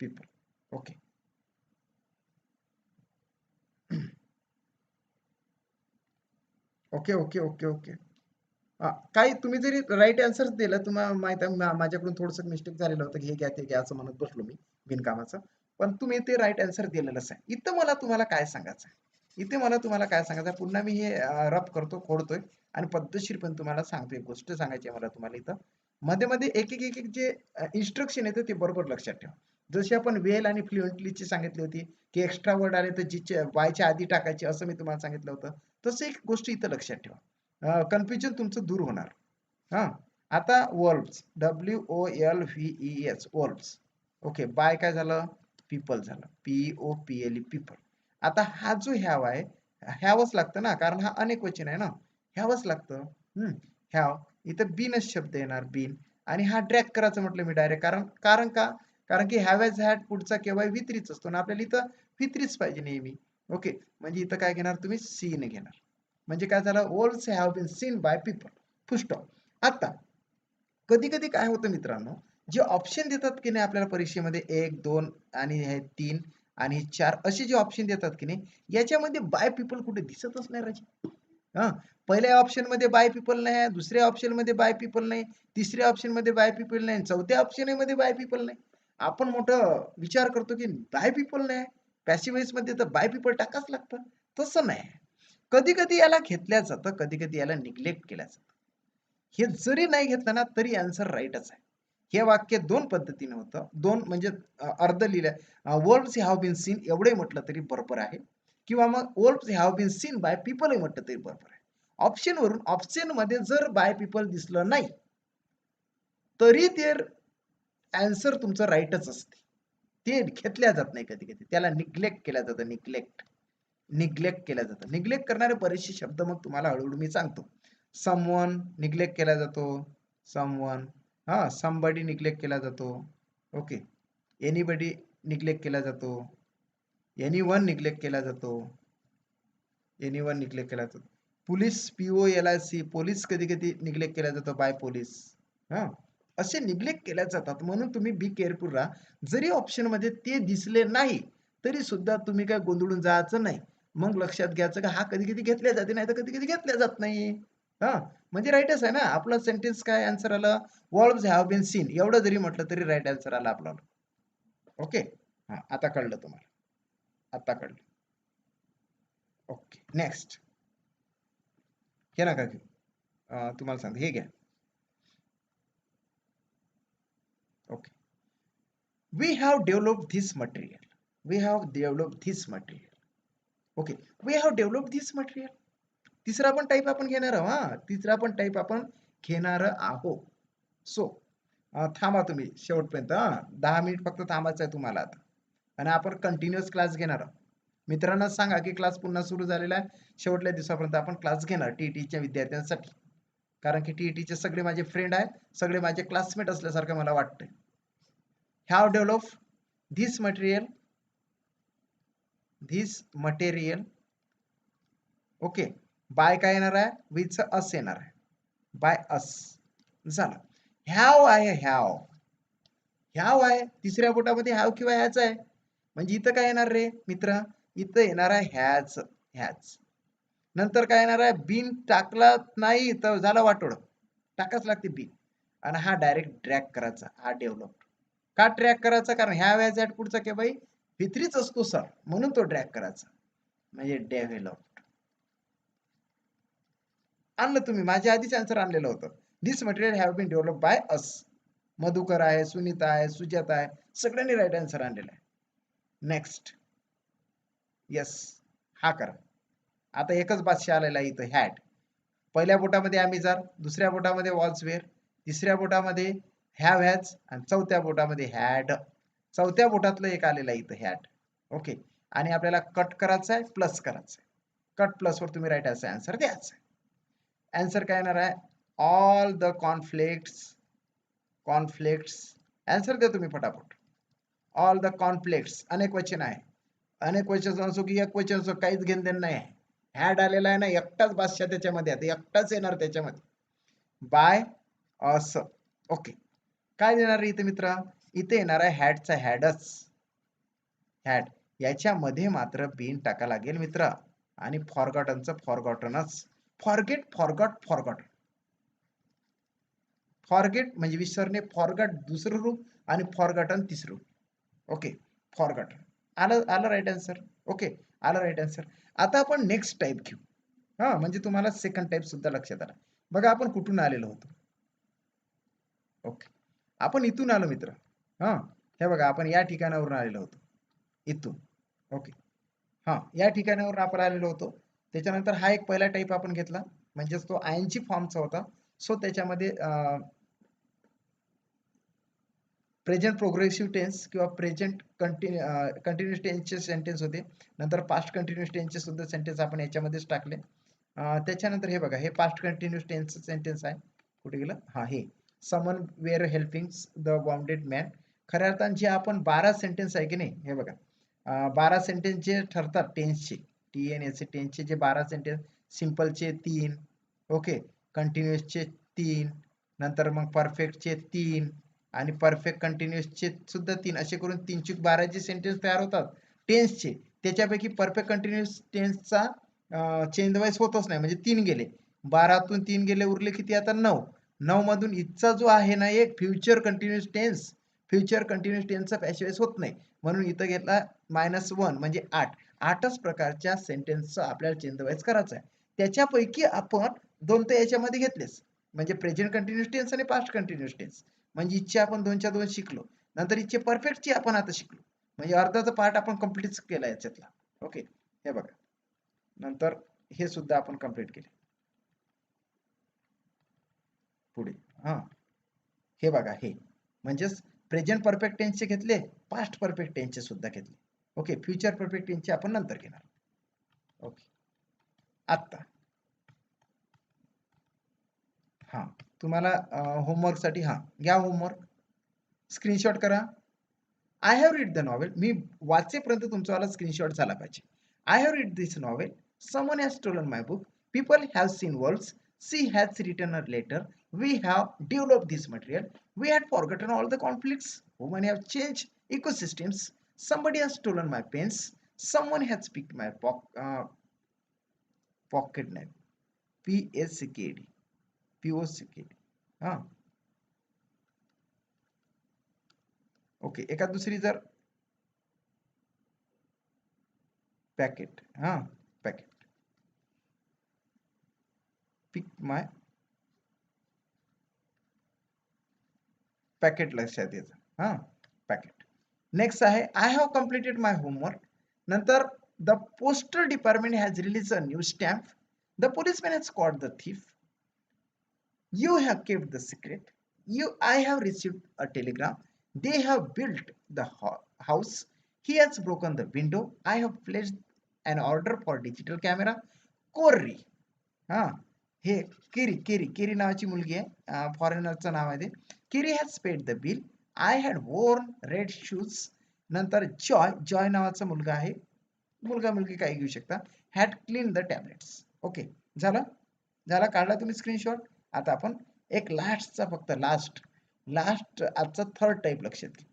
People. Okay. Okay okay okay okay. काही तुम्ही जरी राईट आन्सर दिलं, तुम्हाला माहित आहे माझ्याकडून थोडंसं मिस्टेक झालेलं होतं, हे घ्या ते घ्या असं म्हणत बसलो मी बिनकामाचं. पण तुम्ही ते राईट आन्सर दिलेलंच आहे. इथं मला तुम्हाला काय सांगायचं पुन्हा मी हे रफ करतो, खोडतोय आणि पद्धतशीर पण तुम्हाला सांगतो. एक गोष्ट सांगायची आहे मला तुम्हाला इथं. मध्ये मध्ये एक एक एक एक जे इन्स्ट्रक्शन येतं ते बरोबर लक्षात ठेवा. जशी आपण वेल आणि फ्लुएंटलीची सांगितली होती की एक्स्ट्रा वर्ड आले तर जिचे वायच्या आधी टाकायचे, असं मी तुम्हाला सांगितलं होतं. तसं एक गोष्ट इथं लक्षात ठेवा. कन्फ्युजन तुमचं दूर होणार. आता wolves. WOLVES. Wolves. Okay. By काय झालं? पीपल झालं. POPLE. पीपल. आता हा जो हॅव आहे, हॅवच लागतं ना, कारण हा अनेक वचन आहे ना, हॅवच लागतं. हॅव. इथं बीनच शब्द येणार, बीन. आणि हा ड्रॅग करायचं म्हटलं मी डायरेक्ट, कारण का? कारण की हॅव हॅज हॅड पुढचा केव्हा वित्रीच असतो ना, आपल्याला इथं वित्रीच पाहिजे नेहमी. ओके. म्हणजे इथं काय घेणार तुम्ही? सीन घेणार. म्हणजे काय झालं? Valves have been seen by people. फुल. आता कधी कधी काय होतं मित्रांनो, जे ऑप्शन देतात की नाही आपल्याला परीक्षेमध्ये 1, 2 आणि हे 3 आणि 4 असे जे ऑप्शन देतात की नाही, याच्यामध्ये बाय पीपल कुठे दिसतच नाही राजे. पहिल्या ऑप्शन मध्ये बाय पीपल नाही, दुसऱ्या ऑप्शन मध्ये बाय पीपल नाही, तिसऱ्या ऑप्शन मध्ये बाय पीपल नाही, चौथ्या ऑप्शन मध्ये बाय पीपल नाही. आपण मोठं विचार करतो की बाय पीपल नाही, पॅसिव्ह वॉइस मध्ये तर बाय पीपल टाकाच लागतं. तसं नाही. कधी कधी याला घेतल्या जातं, कधी कधी याला निग्लेक्ट केल्या जातं. हे जरी नाही घेतलं ना तरी आन्सर राईटच आहे. हे वाक्य दोन पद्धतीने होतं. दोन म्हणजे अर्ध लिहिलं. वर्ड्स हॅव बीन सीन एवढे म्हटलं तरी बरोबर आहे, किंवा मग words have been seen by people म्हटलं तरी बरोबर आहे. ऑप्शन वरून ऑप्शन मध्ये जर बाय पीपल दिसलं नाही तरी ते आन्सर तुमचं राईटच असते. ते घेतल्या जात नाही. कधी कधी त्याला निग्लेक्ट केलं जातं. निग्लेक्ट केलं जातं. निग्लेक्ट करणारे बरेचसे शब्द मग तुम्हाला हळूहळू मी सांगतो. समवन निग्लेक्ट केला जातो. समवन. समबडी निग्लेक्ट केला जातो. ओके. एनीबडी निग्लेक्ट केला जातो. एनीवन निग्लेक्ट केला जातो. एनीवन निग्लेक्ट केला जातो. पोलीस, POLIC, पोलीस कधी कधी निग्लेक्ट केला जातो बाय पोलीस. असे निग्लेक्ट केल्या जातात. म्हणून तुम्ही बी केअरफुल राहा. जरी ऑप्शनमध्ये ते दिसले नाही तरी सुद्धा तुम्ही काय गोंधळून जायचं नाही. मग लक्षात घ्यायचं का हा कधी-कधी घेतल्या जाते, नाही तर कधी-कधी घेतल्या जात नाही. हां, म्हणजे राईटच आहे ना. आपला सेंटेन्स काय आन्सर आला? वॉल्व्हज हॅव बीन सीन. एवढं जरी म्हटलं तरी राईट आन्सर आला आपल्याला. ओके. हां, आता कळलं तुम्हाला. आता कळलं. ओके. नेक्स्ट. हे नका घेऊ. तुम्हाला सांगतो हे घ्या. Okay. We have developed this material. We have developed this material. Okay. We have developed this material. तिसरा पण टाईप आपण घेणार आहोत. हां, तिसरा पण टाईप आपण घेणार आहोत. सो थांबा तुम्ही शेवटपर्यंत. हां, 10 मिनिट फक्त थांबायचं आहे तुम्हाला आता. आणि आपण कंटिन्युअस क्लास घेणार आहोत. मित्रांना सांगा की क्लास पुन्हा सुरू झालेला आहे. शेवटल्या दिवसापर्यंत आपण क्लास घेणार टीईटीच्या विद्यार्थ्यांसाठी. कारण की टीईटीचे सगळे माझे फ्रेंड आहेत, सगळे माझे क्लासमेट असल्यासारखं मला वाटतंय. Have developed this material. Okay. By काय येणार आहे? विथ अस येणार आहे. बाय अस झालं. हॅव आहे हॅव. हॅव आहे तिसऱ्या बोटामध्ये हॅव किंवा हॅच आहे. म्हणजे इथं काय येणार रे मित्र? इथं येणार आहे हॅच. हॅच. नंतर काय येणार आहे? बीन टाकला नाही तर झालं वाटोळ. टाकाच लागते बीन. आणि हा डायरेक्ट ड्रॅग करायचा. हा डेव्हलप. का ट्रॅक करायचा? कारण ह्या व्याज ॲट पुढचा की बाई भित्रीच असतो सर, म्हणून तो ड्रॅग करायचा. म्हणजे डेव्हलप. आणलं तुम्ही, माझ्या आधीच आन्सर आणलेलं होतं. This material have been develop by us. Madhukar आहे, सुनीता आहे, सुजाता आहे, सगळ्यांनी राईट आन्सर आणलेला आहे. नेक्स्ट. येस, हा करा. आता एकच बादशाह आलेला आहे इथं, हॅड. पहिल्या बोटामध्ये अमेझॉन, दुसऱ्या बोटामध्ये वॉल्सवेअर, तिसऱ्या बोटामध्ये हॅव हॅज आणि चौथ्या बोटामध्ये हॅड. चौथ्या बोटातलं एक आलेलं आहे इथं हॅड. ओके. आणि आपल्याला कट करायचं आहे, प्लस करायचं आहे. कट प्लसवर तुम्ही राईट असा आन्सर द्यायचा आहे. आन्सर काय येणार आहे? All the conflicts. आन्सर द्या तुम्ही फटाफट. ऑल द कॉन्फ्लिक्ट्स अनेक वचन आहे. अनेक वचन असो की एक वचन असो, काहीच घेणं देणं नाही आहे. हॅड आलेला आहे ना, एकटाच बादशाह त्याच्यामध्ये आहे, एकटाच येणार त्याच्यामध्ये. By us. ओके. काय देणार इथे मित्र? इथे येणार आहे हॅडचा हॅडच. हॅड. याच्यामध्ये मात्र बीन टाका लागेल मित्र. आणि फॉरगॉटनचं फॉरगॉटनच. Forget, forgot, forgotten. फॉरगेट म्हणजे विसरणे, फॉरगॉट दुसरं रूप आणि फॉरगॉटन तिसरं रूप. ओके. फॉरगॉटन. आलं राईट आन्सर. ओके. आलं राईट आन्सर. आता आपण नेक्स्ट टाईप घेऊ. हा, म्हणजे तुम्हाला सेकंड टाईप सुद्धा लक्षात आला. बघा आपण कुठून आलेलो होतो. ओके. आपण इथून आलो मित्र. हा, हे बघा आपण या ठिकाणावरून आलेलो होतो. इथून. ओके. हा, या ठिकाणावरून आपण आलेलो होतो. त्याच्यानंतर हा एक पहिला टाईप आपण घेतला, म्हणजेच तो आयएनजी फॉर्मचा होता. सो त्याच्यामध्ये प्रेझेंट प्रोग्रेसिव्ह टेन्स किंवा प्रेझेंट कंटिन्युअस टेन्सचे सेंटेन्स होते. नंतर पास्ट कंटिन्युअस टेन्सचे सुद्धा सेंटेन्स आपण याच्यामध्येच टाकले. त्याच्यानंतर हे बघा, हे पास्ट कंटिन्युअस टेन्सचं सेंटेन्स आहे. कुठे गेलं? हा, हे some men were helping the wounded man. खऱ्या अर्थाने जे आपण 12 सेंटेन्स आहे की नाही, हे बघा 12 सेंटेन्स जे ठरतात टेन्सचे, TNS टेन्सचे जे 12 सेंटेन्स, सिम्पलचे 3, ओके, कंटिन्युअसचे 3, नंतर मग परफेक्टचे 3 आणि परफेक्ट कंटिन्युअसचे सुद्धा 3, असे करून 3 चूक 12 जे सेंटेन्स तयार होतात टेन्सचे, त्याच्यापैकी परफेक्ट कंटिन्युअस टेन्सचा चेंज वाईज होतच नाही, म्हणजे 3 गेले. 12तून 3 गेले, उरले किती आता? 9. 9 मधून इथचा जो आहे ना एक future continuous tense, future continuous टेन्सचा पॅसिव्ह होत नाही, म्हणून इथं घेतला -1 म्हणजे 8. 8च प्रकारच्या सेंटेन्सचं आपल्याला चेंज वाईज करायचं आहे. त्याच्यापैकी आपण 2 तर याच्यामध्ये घेतलेच, म्हणजे प्रेझेंट कंटिन्युअस टेन्स आणि पास्ट कंटिन्युअस टेन्स. म्हणजे इच्छे आपण 2च्या 2 शिकलो. नंतर इच्छे परफेक्टची आपण आता शिकलो. म्हणजे अर्धाचा पार्ट आपण कम्प्लीट केला याच्यातला. ओके. हे बघा. नंतर हे सुद्धा आपण कंप्लीट केले. पुढे हा, हे बघा, हे म्हणजेच प्रेझेंट परफेक्ट टेन्सचे घेतले, पास्ट परफेक्ट टेन्सचे सुद्धा घेतले. ओके. फ्युचर परफेक्ट टेन्सचे आपण नंतर घेणार. ओके. आत्ता हा, तुम्हाला होमवर्कसाठी हा घ्या होमवर्क, स्क्रीनशॉट करा. I have read the novel. मी वाचेपर्यंत तुमचावाला स्क्रीनशॉट झाला पाहिजे. I have read this novel. Someone has stolen my book. People have seen worlds. She has written a letter. We have developed this material. We had forgotten all the conflicts. Women have changed ecosystems. Somebody has stolen my pens. Someone has picked my pocket knife. PSCKD. POCKD. हा okay. एका दुसरी जर packet हा packet पिक माय packet लक्षात येतं हा packet. Next आहे I have completed my homework. नंतर the postal department has release a new stamp. The policeman has caught the thief. You have kept the secret. I have received a telegram. They have built the house. He has broken the window. I have placed an order for digital camera. कोर्री हा हे carry carry carry नावाची मुलगी आहे, फॉरेनरचं नाव आहे ते. Kerry has paid the bill. I had worn red shoes. नंतर Joy Joy नावाचा मुलगा आहे, मुलगा मुलगी काही घेऊ शकता. Had clean the tablets. Okay झालं झाला, काढला तुम्ही स्क्रीनशॉट. आता आपण एक लास्टचा फक्त लास्ट आजचा थर्ड टाईप लक्षात घ्या.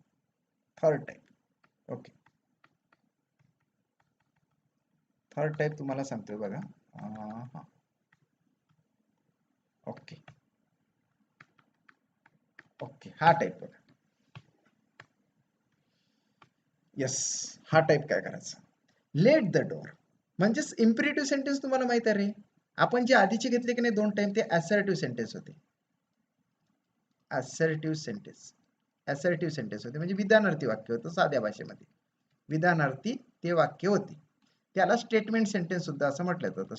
Third type okay. Third type तुम्हाला सांगतोय बघा. ओके ओके हा टाईप बघा. येस हा टाईप काय करायचा, लेट द डोर. म्हणजेच इम्पेरेटिव्ह सेंटेन्स तुम्हाला माहित आहे रे. आपण जे आधीचे घेतले की नाही दोन टाइम ते असर्टिव्ह सेंटेन्स होते. असर्टिव्ह सेंटेन्स होते म्हणजे विधानार्थी वाक्य होतं साध्या भाषेमध्ये. विधानार्थी ते वाक्य होते. त्याला स्टेटमेंट सेंटेन्स सुद्धा असं म्हटलं जातं.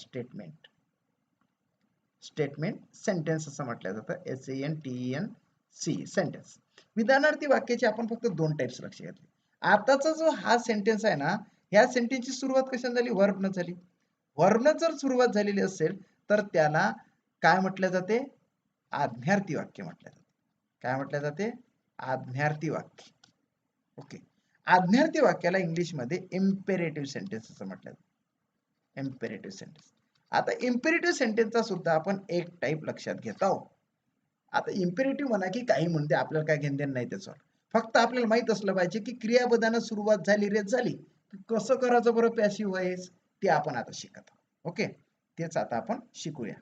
स्टेटमेंट सेंटेन्स असं म्हटलं जातं. SENTENC sentence. विधानार्थी वाक्याचे आपण फक्त दोन टाइप्स लक्ष घेतले. आताचा जो हा सेंटेन्स आहे ना, ह्या सेंटेन्सची सुरुवात कशाने झाली, वर्बनं झाली. वर्बनं जर सुरुवात झालेली असेल तर त्याला काय म्हटलं जाते, आज्ञार्थी वाक्य म्हटलं जाते. काय म्हटलं जाते, आज्ञार्थी वाक्य. ओके. आज्ञार्थी वाक्याला इंग्लिशमध्ये इम्पेरेटिव्ह सेंटेन्स असं म्हटलं जातं. Imperative sentence. आता इम्पेरेटिव्ह सेंटेन्सचा सुद्धा आपण एक टाईप लक्षात घेत आहोत. आता इम्पेरेटिव्ह म्हणा की काही म्हणते, आपल्याला काय घेणं नाही त्याच्यावर. फक्त आपल्याला माहित असलं पाहिजे की क्रियापदानं सुरुवात झाली रेस झाली कसं करायचं बरं पॅसिव्ह व्हॉइस, ते आपण आता शिकत आहोत. ओके तेच आता आपण शिकूया.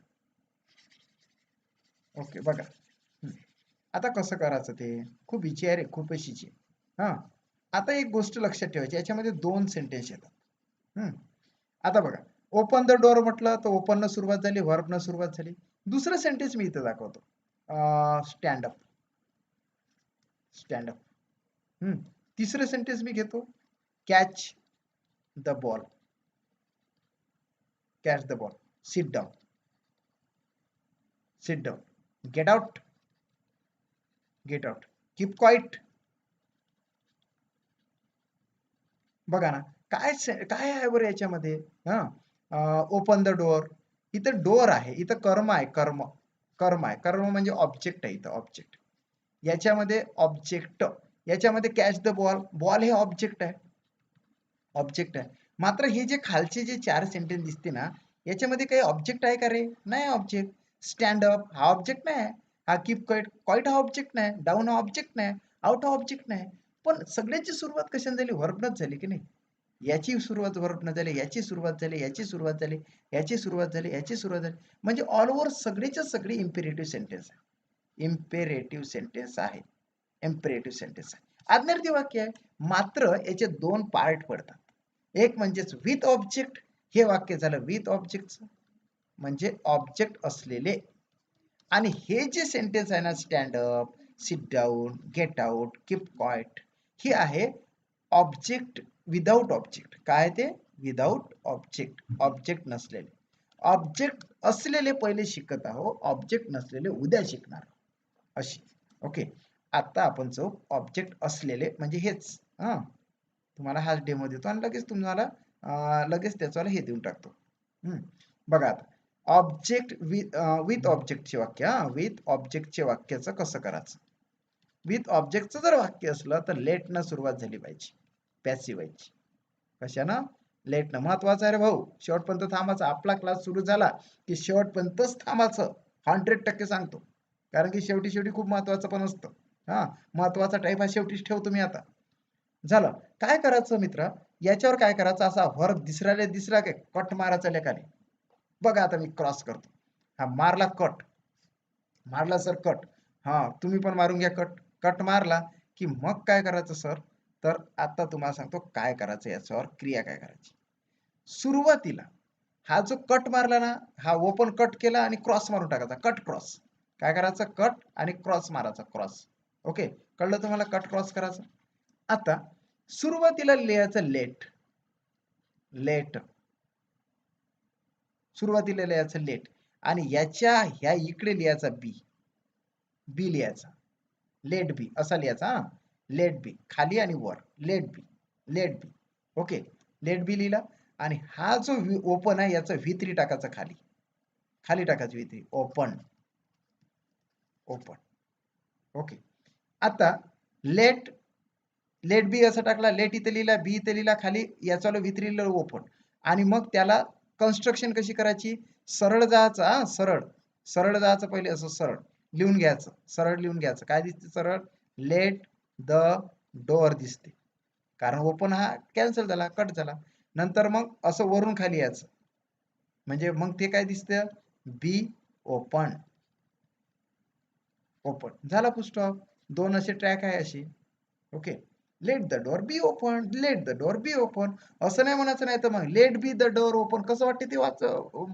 ओके बघा आता कसं करायचं ते खूप इची आहे रे, खूप इची. हा आता एक गोष्ट लक्षात ठेवायची, याच्यामध्ये दोन सेंटेन्स येतात. आता बघा ओपन द डोअर म्हटलं तर ओपन न सुरुवात झाली, वर्ब न सुरुवात झाली. दुसरं सेंटेन्स मी इथं दाखवतो, स्टँड अप. तिसरं सेंटेन्स मी घेतो, catch the ball. Catch the ball. Sit down. Get out. Keep quiet. बघा ना काय काय आहे बरं याच्यामध्ये. ओपन द डोअर, इथं डोअर आहे, इथं कर्म आहे. कर्म म्हणजे ऑब्जेक्ट आहे. इथं ऑब्जेक्ट, याच्यामध्ये ऑब्जेक्ट, याच्यामध्ये कॅच द बॉल. बॉल हे ऑब्जेक्ट आहे. मात्र हे जे खालचे जे चार सेंटेन्स दिसते ना, याच्यामध्ये काही ऑब्जेक्ट आहे का रे, नाही ऑब्जेक्ट. स्टँड अप हा ऑब्जेक्ट नाही, हा कीप क्वाइट हा ऑब्जेक्ट नाही, डाऊन हा ऑब्जेक्ट नाही, आउट हा ऑब्जेक्ट नाही. पण सगळ्याची सुरुवात कशाने झाली, वर्बनच झाली की नाही. याची सुरुवात वर्बनं झाली, याची सुरुवात झाली, याची सुरुवात झाली, याची सुरुवात झाली, याची सुरुवात झाली. म्हणजे ऑल ओव्हर सगळेच्या सगळे इम्पेरेटिव्ह सेंटेन्स आहे. इम्पेरेटिव्ह सेंटेन्स आहे. आज्ञार्थी वाक्य आहे. मात्र याचे दोन पार्ट पडतात. एक म्हणजेच विथ ऑब्जेक्ट. हे वाक्य झालं विथ ऑब्जेक्टचं, म्हणजे ऑब्जेक्ट असलेले. आणि हे जे सेंटेन्स आहे ना, stand up, sit down, get out, keep quiet, हे आहे ऑब्जेक्ट विदाउट ऑब्जेक्ट. काय ते, विदाउट ऑब्जेक्ट, ऑब्जेक्ट नसलेले. ऑब्जेक्ट असलेले पहिले शिकत आहोत, ऑब्जेक्ट नसलेले उद्या शिकणार अशी. ओके आता आपण जो ऑब्जेक्ट असलेले म्हणजे हेच, तुम्हाला हाच डेमो देतो आणि लगेच तुम्हाला लगेच त्याच्याला हे देऊन टाकतो. बघा आता ऑब्जेक्ट विथ ऑब्जेक्टचे वाक्य. विथ ऑब्जेक्टचे वाक्याचं कसं करायचं. विथ ऑब्जेक्टचं जर वाक्य असलं तर लेट न सुरुवात झाली पाहिजे, पॅसिव्ह व्हायची. कशानं, लेट न. महत्वाचं आहे रे भाऊ, शेवटपर्यंत थांबायचं. आपला क्लास सुरू झाला की शेवटपर्यंतच थांबायचं, 100% सांगतो. कारण की शेवटी खूप महत्वाचं पण असतं. हा, महत्वाचा टाईप हा शेवटीच ठेवतो मी आता. झालं. काय करायचं मित्र, याच्यावर काय करायचं, असा वर दिसरा काय कट मारायचा लेखाने. बघा आता मी क्रॉस करतो. हा मारला कट, मारला सर कट. हा, तुम्ही पण मारून घ्या कट. कट मारला की मग काय करायचं सर, तर आता तुम्हाला सांगतो काय करायचं, याच्यावर क्रिया काय करायची. सुरुवातीला हा जो कट मारला ना, हा ओपन कट केला आणि क्रॉस मारून टाकायचा, कट क्रॉस. काय करायचं, कट आणि क्रॉस मारायचा, क्रॉस. ओके, कळलं तुम्हाला कट क्रॉस करायचं. आता सुरुवातीला लिहायचं लेट, लेट, सुरुवातीला लिहायचं लेट, आणि याच्या ह्या इकडे लिहायचा बी, बी लिहायचा, लेट बी असा लिहायचा. हा, लेट बी खाली आणि वर, लेट बी, लेट बी. ओके, लेट बी लिहिला, आणि हा जो ओपन आहे याचा V3 टाकायचा खाली, खाली टाकायची V3, ओपन, ओपन. ओके, आता लेट, लेट बी असं टाकला, लेट इथे लिहिला, बी इथे लिहिला खाली, याचा V3 लिहिलं, ओपन. आणि मग त्याला कन्स्ट्रक्शन कशी करायची, सरळ जायचं, सरळ, सरळ जायचं, पहिले असं सरळ लिहून घ्यायचं, सरळ लिहून घ्यायचं. काय दिसते सरळ, लेट द डोअर दिसते, कारण ओपन हा कॅन्सल झाला, कट झाला. नंतर मग असं वरून खाली यायचं, म्हणजे मग ते काय दिसतं, बी ओपन, ओपन झाला, पुस्तक. दोन असे ट्रॅक आहे असे. Okay, let the door be open, let the door be open. असं नाही म्हणायचं, नाही तर मग let be the door open कसं वाटते ते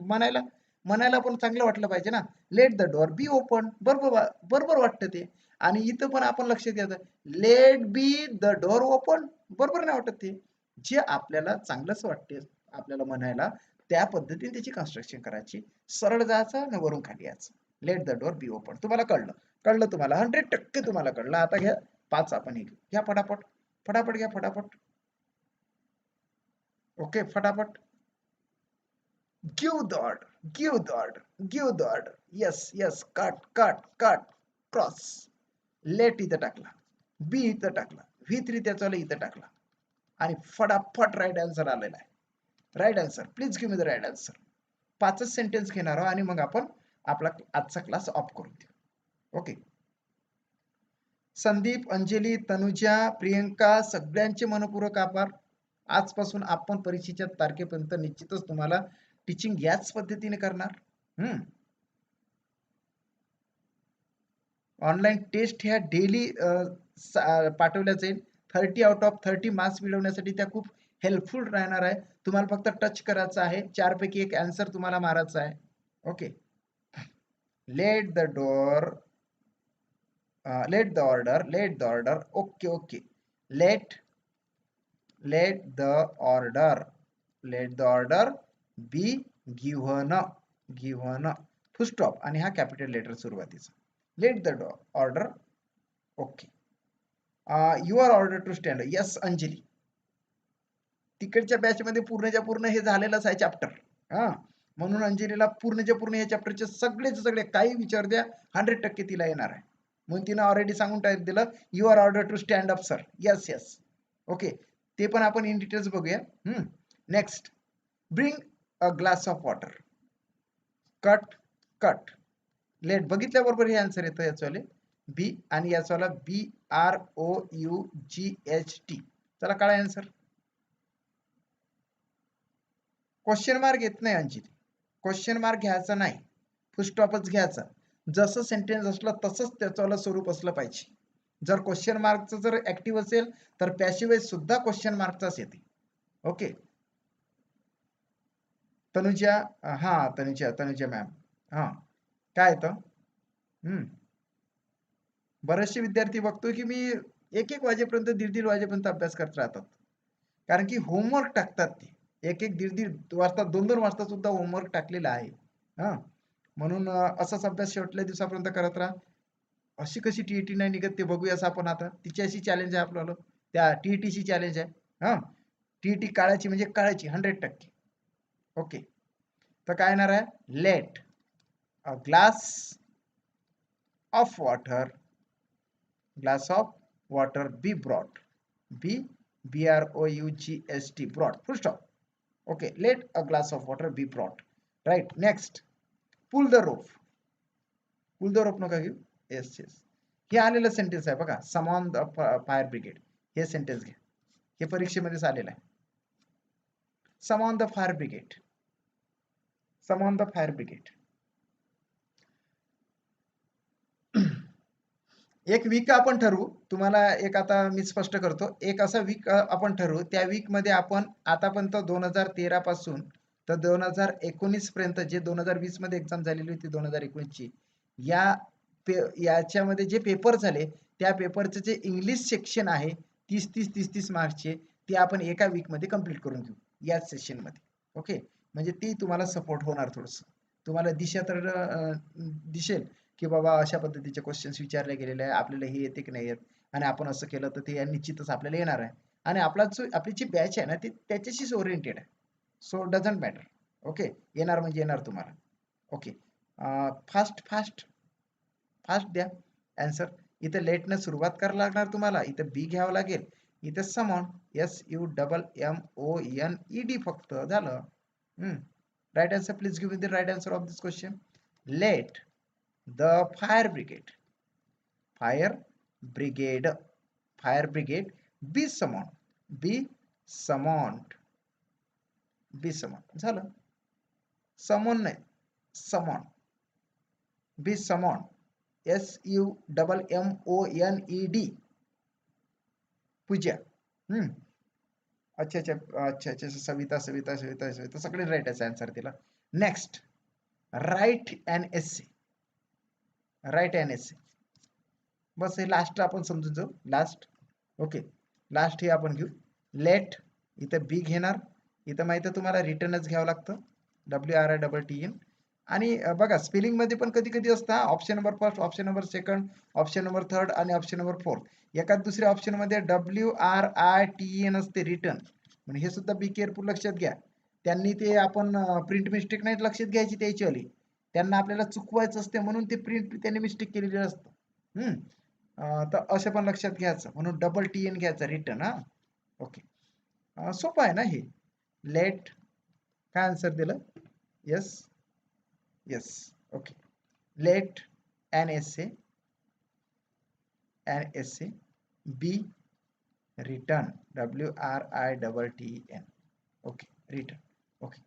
म्हणायला, म्हणायला पण चांगलं वाटलं पाहिजे ना. Late the door be open, बरोबर, बरोबर वाटतं ते. आणि इथं पण आपण लक्ष द्यायचं, let be the door open, बरोबर नाही वाटत ते. जे आपल्याला चांगलंच वाटते आपल्याला म्हणायला, त्या पद्धतीने त्याची कन्स्ट्रक्शन करायची. सरळ जायचं आणि वरून खाली यायचं, late the door be open. तुम्हाला कळलं, कळलं तुम्हाला, 100% तुम्हाला कळलं. आता घ्या 5 आपण हे घ्या, फटाफट, फटाफट घ्या, फटाफट. ओके, फटाफट. Give the order, give the order, give the order. Yes yes, cut cut cut, cross. Let इथं टाकला, बी इथं टाकला, V3 त्याचा इथं टाकला, आणि फटाफट राईट आन्सर आलेला आहे. Right answer, please give me the right answer. 5च सेंटेन्स घेणार आहोत आणि मग आपण आपला आजचा क्लास ऑफ करून देऊ. ओके, संदीप, अंजली, तनुजा, प्रियंका सगळ्यांचे मनपूर्वक आभार. आजपासून आपण परीक्षेच्या तारखेपर्यंत निश्चितच तुम्हाला टीचिंग याच पद्धतीने करणार. ऑनलाईन टेस्ट ह्या डेली पाठवल्या जाईल. 30 आउट ऑफ 30 मार्क्स मिळवण्यासाठी त्या खूप हेल्पफुल राहणार आहे. तुम्हाला फक्त टच करायचं आहे, 4 पैकी एक आन्सर तुम्हाला मारायचा आहे. Okay, let the door, let the order, let the order. Okay okay, let, let the order, let the order be given, given, full stop, आणि हा कॅपिटल लेटर सुरुवातीचा. Let the order. Okay, your order to stand. Yes Anjali, तिकडच्या batch मध्ये पूर्णच्या पूर्ण हे झालेलंच आहे chapter. हा, म्हणून अंजलीला पूर्णच्या पूर्ण हे चॅप्टरचे सगळेच सगळे काही विचार द्या, 100% तिला येणार आहे. म्हणून तिनं ऑलरेडी सांगून दिलं, your order to stand up sir. Yes yes. Okay, ते पण आपण इन डिटेल्स बघूया. Next, bring a glass of water. Cut cut, let बघितल्याबरोबर हे आन्सर येतं याचवाले, बी, आणि याचवाला BROUGHT. चला, काय आन्सर. क्वेश्चन मार्क येत नाही अंजित, क्वेश्चन मार्क घ्यायचा नाही, फुलस्टॉपच घ्यायचा. जसं सेंटेन्स असलं तसंच त्याचं स्वरूप असलं पाहिजे. जर क्वेश्चन मार्कचं जर ऍक्टिव्ह असेल तर पॅसिव्ह सुद्धा क्वेश्चन मार्कचाच येते. ओके, तनुजा, हा तनुजा, तनुजा मॅम, हा काय येतं. बरेचसे विद्यार्थी बघतोय की मी 1-1 वाजेपर्यंत, 1:30 वाजेपर्यंत अभ्यास करत राहतात, कारण की होमवर्क टाकतात ते 1-1, 1:30 वाजता, 2-2 वाजता सुद्धा होमवर्क टाकलेला आहे. हा, म्हणून असाच अभ्यास शेवटल्या दिवसापर्यंत करत राहा. अशी कशी टीईटी नाही निघत ते बघूयाच आपण आता. तिची अशी चॅलेंज आहे आपल्याला, त्या टीईटीची चॅलेंज आहे. हा, टीईटी काळाची म्हणजे काळाची 100%. ओके, तर काय येणार आहे, let a glass of water, glass of water be brought, BROUGHT, brought, full stop. Okay, let a glass of water be brought. Right, next, pull the rope. Pull the rope नका घेऊ. Yes yes, हे आलेलं sentence आहे बघा, summon the fire brigade. हे sentence घ्या, हे परीक्षेमध्येच आलेलं आहे. Summon the fire brigade, summon the fire brigade. एक वीक आपण ठरवू, तुम्हाला एक आता मी स्पष्ट करतो, एक असा वीक आपण ठरवू. त्या वीक मध्ये आपण आतापर्यंत 2013 पासून तर 2019 पर्यंत, जे 2020 मध्ये एक्झाम झालेली होती 2019 ची, याच्यामध्ये जे पेपर झाले त्या पेपरचे जे इंग्लिश सेक्शन आहे 30-30 मार्क्सचे, ते आपण एका वीक मध्ये कंप्लीट करून घेऊ या सेशन मध्ये. ओके, म्हणजे ती तुम्हाला सपोर्ट होणार, थोडस तुम्हाला दिशा तर दिसेल की बाबा अशा पद्धतीचे क्वेश्चन्स विचारले गेलेले आहे, आपल्याला हे येते की नाही येत, आणि आपण असं केलं तर ते निश्चितच आपल्याला येणार आहे. आणि आपली जी बॅच आहे ना ती त्याच्याशीच ओरिएंटेड आहे. So doesn't matter. ओके, येणार म्हणजे येणार तुम्हाला. ओके, फास्ट फास्ट फास्ट द्या आन्सर. इथं लेटनं सुरुवात करायला लागणार तुम्हाला, इथं बी घ्यावं लागेल, इथं समॉन, SUMMONED फक्त झालं. Right answer please give the right answer of this question. Let the fire brigade, fire brigade, fire brigade be summon, be summoned, be summon झालं. समॉन नाही, समॉन, बी समॉन, SUMMONED. पूजा. अच्छा अच्छा अच्छा अच्छा, सविता सविता सविता सविता सगळे राईट आहे आन्सर तिला. नेक्स्ट, राईट अन एसे, राईट अन एसे. बस हे लास्ट आपण समजून जाऊ, लास्ट. ओके, लास्ट हे आपण घेऊ. लेट, इथं बी घेणार, इथं माहिती आहे तुम्हाला रिटर्नच घ्यावं लागतं, WRITTEN. आणि बघा स्पेलिंग मध्ये पण कधी कधी असतं, option number first, option number second, option number third आणि ऑप्शन नंबर फोर्थ. एखाद दुसऱ्या ऑप्शन मध्ये WRITEN असते, रिटर्न. म्हणजे हे सुद्धा बी केअरफुल लक्षात घ्या. त्यांनी ते आपण प्रिंट मिस्टेक नाही लक्षात घ्यायची त्याची वाली, त्यांना आपल्याला चुकवायचं असते म्हणून ते प्रिंट त्यांनी मिस्टेक केलेली असतं. तर असं पण लक्षात घ्यायचं, म्हणून TN घ्यायचं, रिटर्न. हा, ओके, सोपं आहे ना हे. लेट, काय आन्सर दिलं? Yes yes. Okay, let an essay be written, WRITTEN. Okay, return. Okay,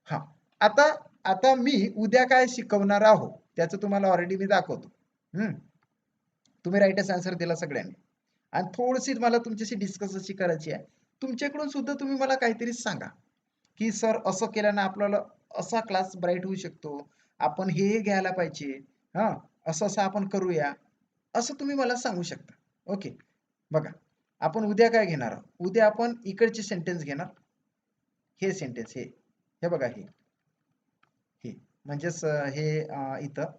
हा. आता आता मी उद्या काय शिकवणार आहोत त्याचं तुम्हाला ऑलरेडी मी दाखवतो. तुम्ही राईटच आन्सर दिला सगळ्यांनी, आणि थोडीशी मला तुमच्याशी डिस्कस अशी करायची आहे. तुमच्याकडून सुद्धा तुम्ही मला काहीतरी सांगा की सर असं केल्यानं आपल्याला असा क्लास ब्राईट होऊ शकतो, आपण हे घ्यायला पाहिजे, हा असं असं आपण करूया, असं तुम्ही मला सांगू शकता. ओके, बघा आपण उद्या काय घेणार आहोत, उद्या आपण इकडचे सेंटेन्स घेणार. हे सेंटेन्स, हे बघा, हे म्हणजेच हे इथं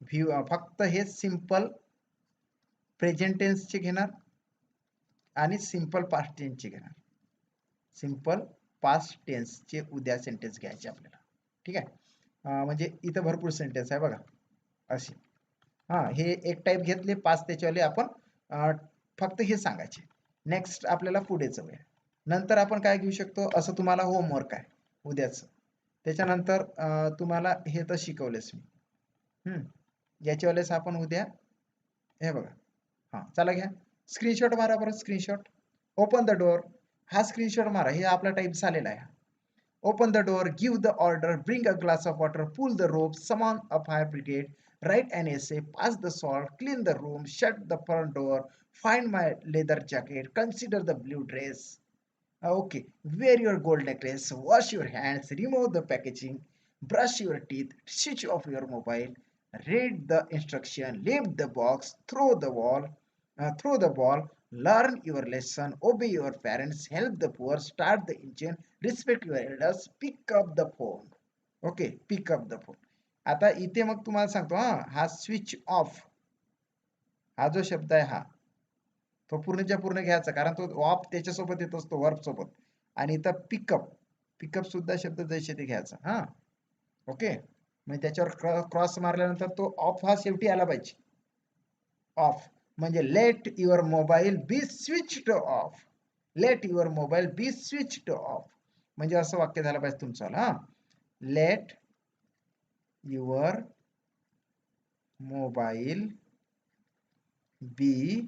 व्ह्यू फक्त हे सिंपल प्रेझेंट टेन्सचे घेणार आणि सिंपल पास्ट टेन्सचे घेणार. सिंपल पास्ट टेन्सचे उद्या सेंटेन्स घ्यायचे आपल्याला. ठीक आहे, म्हणजे इथं भरपूर सेंटेन्स आहे बघा असे. हे एक टाईप घेतले 5 त्याच्यावाले आपण फक्त हे सांगायचे. नेक्स्ट आपल्याला पुढे जाऊया. नंतर आपण काय घेऊ शकतो, असं तुम्हाला होमवर्क आहे उद्याचं. त्याच्यानंतर तुम्हाला हे तर शिकवलेच मी. याच्या वेळेस आपण उद्या हे बघा, चला घ्या स्क्रीनशॉट मारा बरं, स्क्रीनशॉट. ओपन द डोअर, हा स्क्रीनशॉट मारा, हे आपला टाईप झालेला आहे. Open the door, give the order, bring a glass of water, pull the rope, summon a fire brigade, write an essay, pass the salt, clean the room, shut the front door, find my leather jacket, consider the blue dress. Okay, wear your gold necklace, wash your hands, remove the packaging, brush your teeth, switch off your mobile, read the instruction, lift the box, throw the ball, learn your lesson, obey your parents, help the poor, start the engine, respect your elders, pick up the phone. Okay, pick up the phone. आता इथे मग तुम्हाला सांगतो, हा switch off, हा जो शब्द आहे तो पूर्णच्या पूर्ण घ्यायचा, कारण तो ऑफ त्याच्यासोबत येत असतो वर्ब सोबत. आणि इथं पिकअप, पिकअप सुद्धा शब्द जैसे ते घ्यायचा. ओके, म्हणजे त्याच्यावर क्रॉस मारल्यानंतर तो ऑफ हा शेवटी आला पाहिजे. ऑफ म्हणजे late your mobile B switched off, late your mobile B switched off, म्हणजे असं वाक्य झालं पाहिजे तुमचं. लेट युअर मोबाईल बी,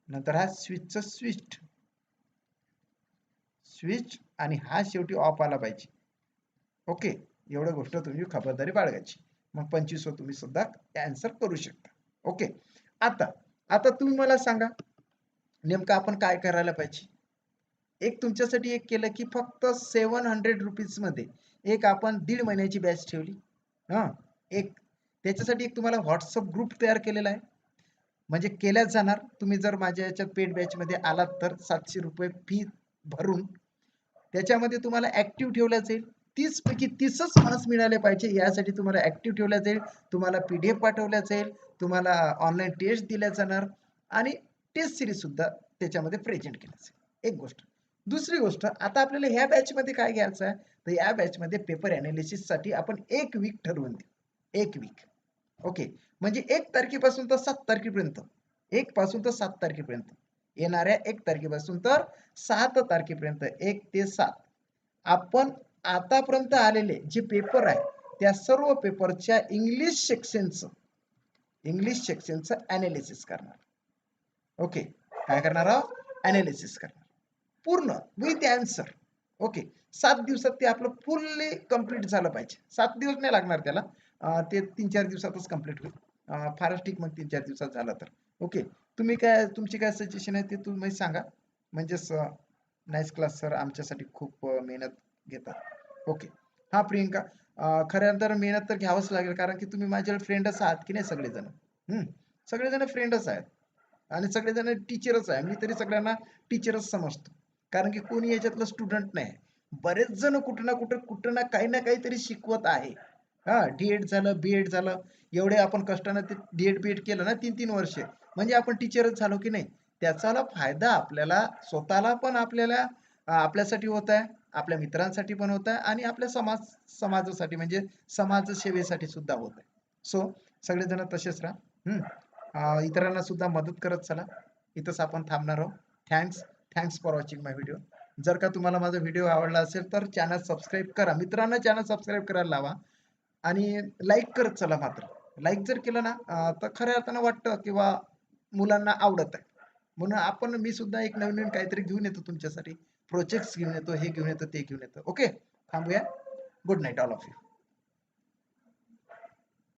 नंतर हा स्विचचा स्विच आणि हा शेवटी ऑफ आला पाहिजे. ओके, एवढं गोष्ट तुम्ही खबरदारी बाळगायची. मग 25 तुम्ही सुद्धा आन्सर करू शकता. ओके, आता आता तुम्ही मला सांगा नेमकं आपण काय करायला पाहिजे. एक तुमच्यासाठी एक केलं की फक्त 700 रुपीज मध्ये एक आपण 1.5 महिन्याची बॅच ठेवली. हा, एक त्याच्यासाठी एक तुम्हाला व्हॉट्सअप ग्रुप तयार केलेला आहे. म्हणजे केल्याच जाणार. तुम्ही जर माझ्या याच्यात पेड बॅच मध्ये आलात तर 700 रुपये फी भरून त्याच्यामध्ये तुम्हाला ऍक्टिव्ह ठेवल्या जाईल. 30 पैकी 30च मार्क्स मिळाले पाहिजे यासाठी तुम्हाला ऍक्टिव्ह ठेवल्या जाईल. तुम्हाला पीडीएफ पाठवल्या जाईल. तुम्हाला ऑनलाईन टेस्ट दिल्या जाणार आणि टेस्ट सिरीज सुद्धा त्याच्यामध्ये प्रेझेंट केल्या जाईल. एक गोष्ट. दुसरी गोष्ट, आता आपल्याला ह्या बॅच मध्ये काय घ्यायचं आहे, तर या बॅच मध्ये पेपर अनालिसिस साठी आपण 1 वीक ठरवून देऊ. 1 वीक. ओके, म्हणजे 1 तारखेपासून तर 7 तारखेपर्यंत, 1 पासून तर 7 तारखेपर्यंत, येणाऱ्या 1 तारखेपासून तर 7 तारखेपर्यंत, 1 ते 7 आपण आतापर्यंत आलेले जे पेपर आहे त्या सर्व पेपरच्या इंग्लिश सेक्शनचं अनालिसिस करणार. ओके, काय करणार आहोत, अनालिसिस करणार पूर्ण विथ आन्सर. ओके, 7 दिवसात ते आपलं फुल्ली कंप्लीट झालं पाहिजे. 7 दिवस नाही लागणार त्याला, ते 3-4 दिवसातच कंप्लीट होईल. फारच ठीक, मग 3-4 दिवसात झालं तर. ओके, तुम्ही काय, तुमची काय सजेशन आहे ते तुम्ही सांगा. म्हणजे नाईस क्लास सर, आमच्यासाठी खूप मेहनत घेतात. ओके, हा प्रियंका, खरं तर मेहनत तर घ्यावंच लागेल कारण की तुम्ही माझे फ्रेंडच आहात की नाही सगळेजण. सगळेजण फ्रेंडच आहेत आणि सगळेजण टीचरच आहे. मी तरी सगळ्यांना टीचरच समजतो कारण की कोणी याच्यातलं स्टुडंट नाही. बरेच जण कुठं ना कुठं ना काहीतरी शिकवत आहे. हा, डीएड झालं, बीएड झालं, एवढे आपण कष्टानं ते डीएड बीएड केलं ना 3-3 वर्षे, म्हणजे आपण टीचरच झालो की नाही. त्याचा फायदा आपल्याला स्वतःला पण आपल्याला आपल्यासाठी होत आहे, आपल्या मित्रांसाठी पण होत आहे आणि आपल्या समाजासाठी म्हणजे समाजसेवेसाठी सुद्धा होत आहे. सो सगळेजण तसेच राहा. इतरांना सुद्धा मदत करत चला. इथंच आपण थांबणार आहोत. Thanks for watching my video. जर का तुम्हाला माझा व्हिडिओ आवडला असेल तर चॅनल सबस्क्राईब करा, मित्रांना चॅनल सबस्क्राईब करायला लावा आणि लाईक करत चला. मात्र लाईक जर केलं ना तर खऱ्या अर्थानं वाटतं किंवा मुलांना आवडत आहे. म्हणून मी सुद्धा एक नवीन काहीतरी घेऊन येतो तुमच्यासाठी. प्रोजेक्ट्स घेऊन येतो, हे घेऊन येतो, ते घेऊन येतो. ओके, थांबूया. Good night all of you.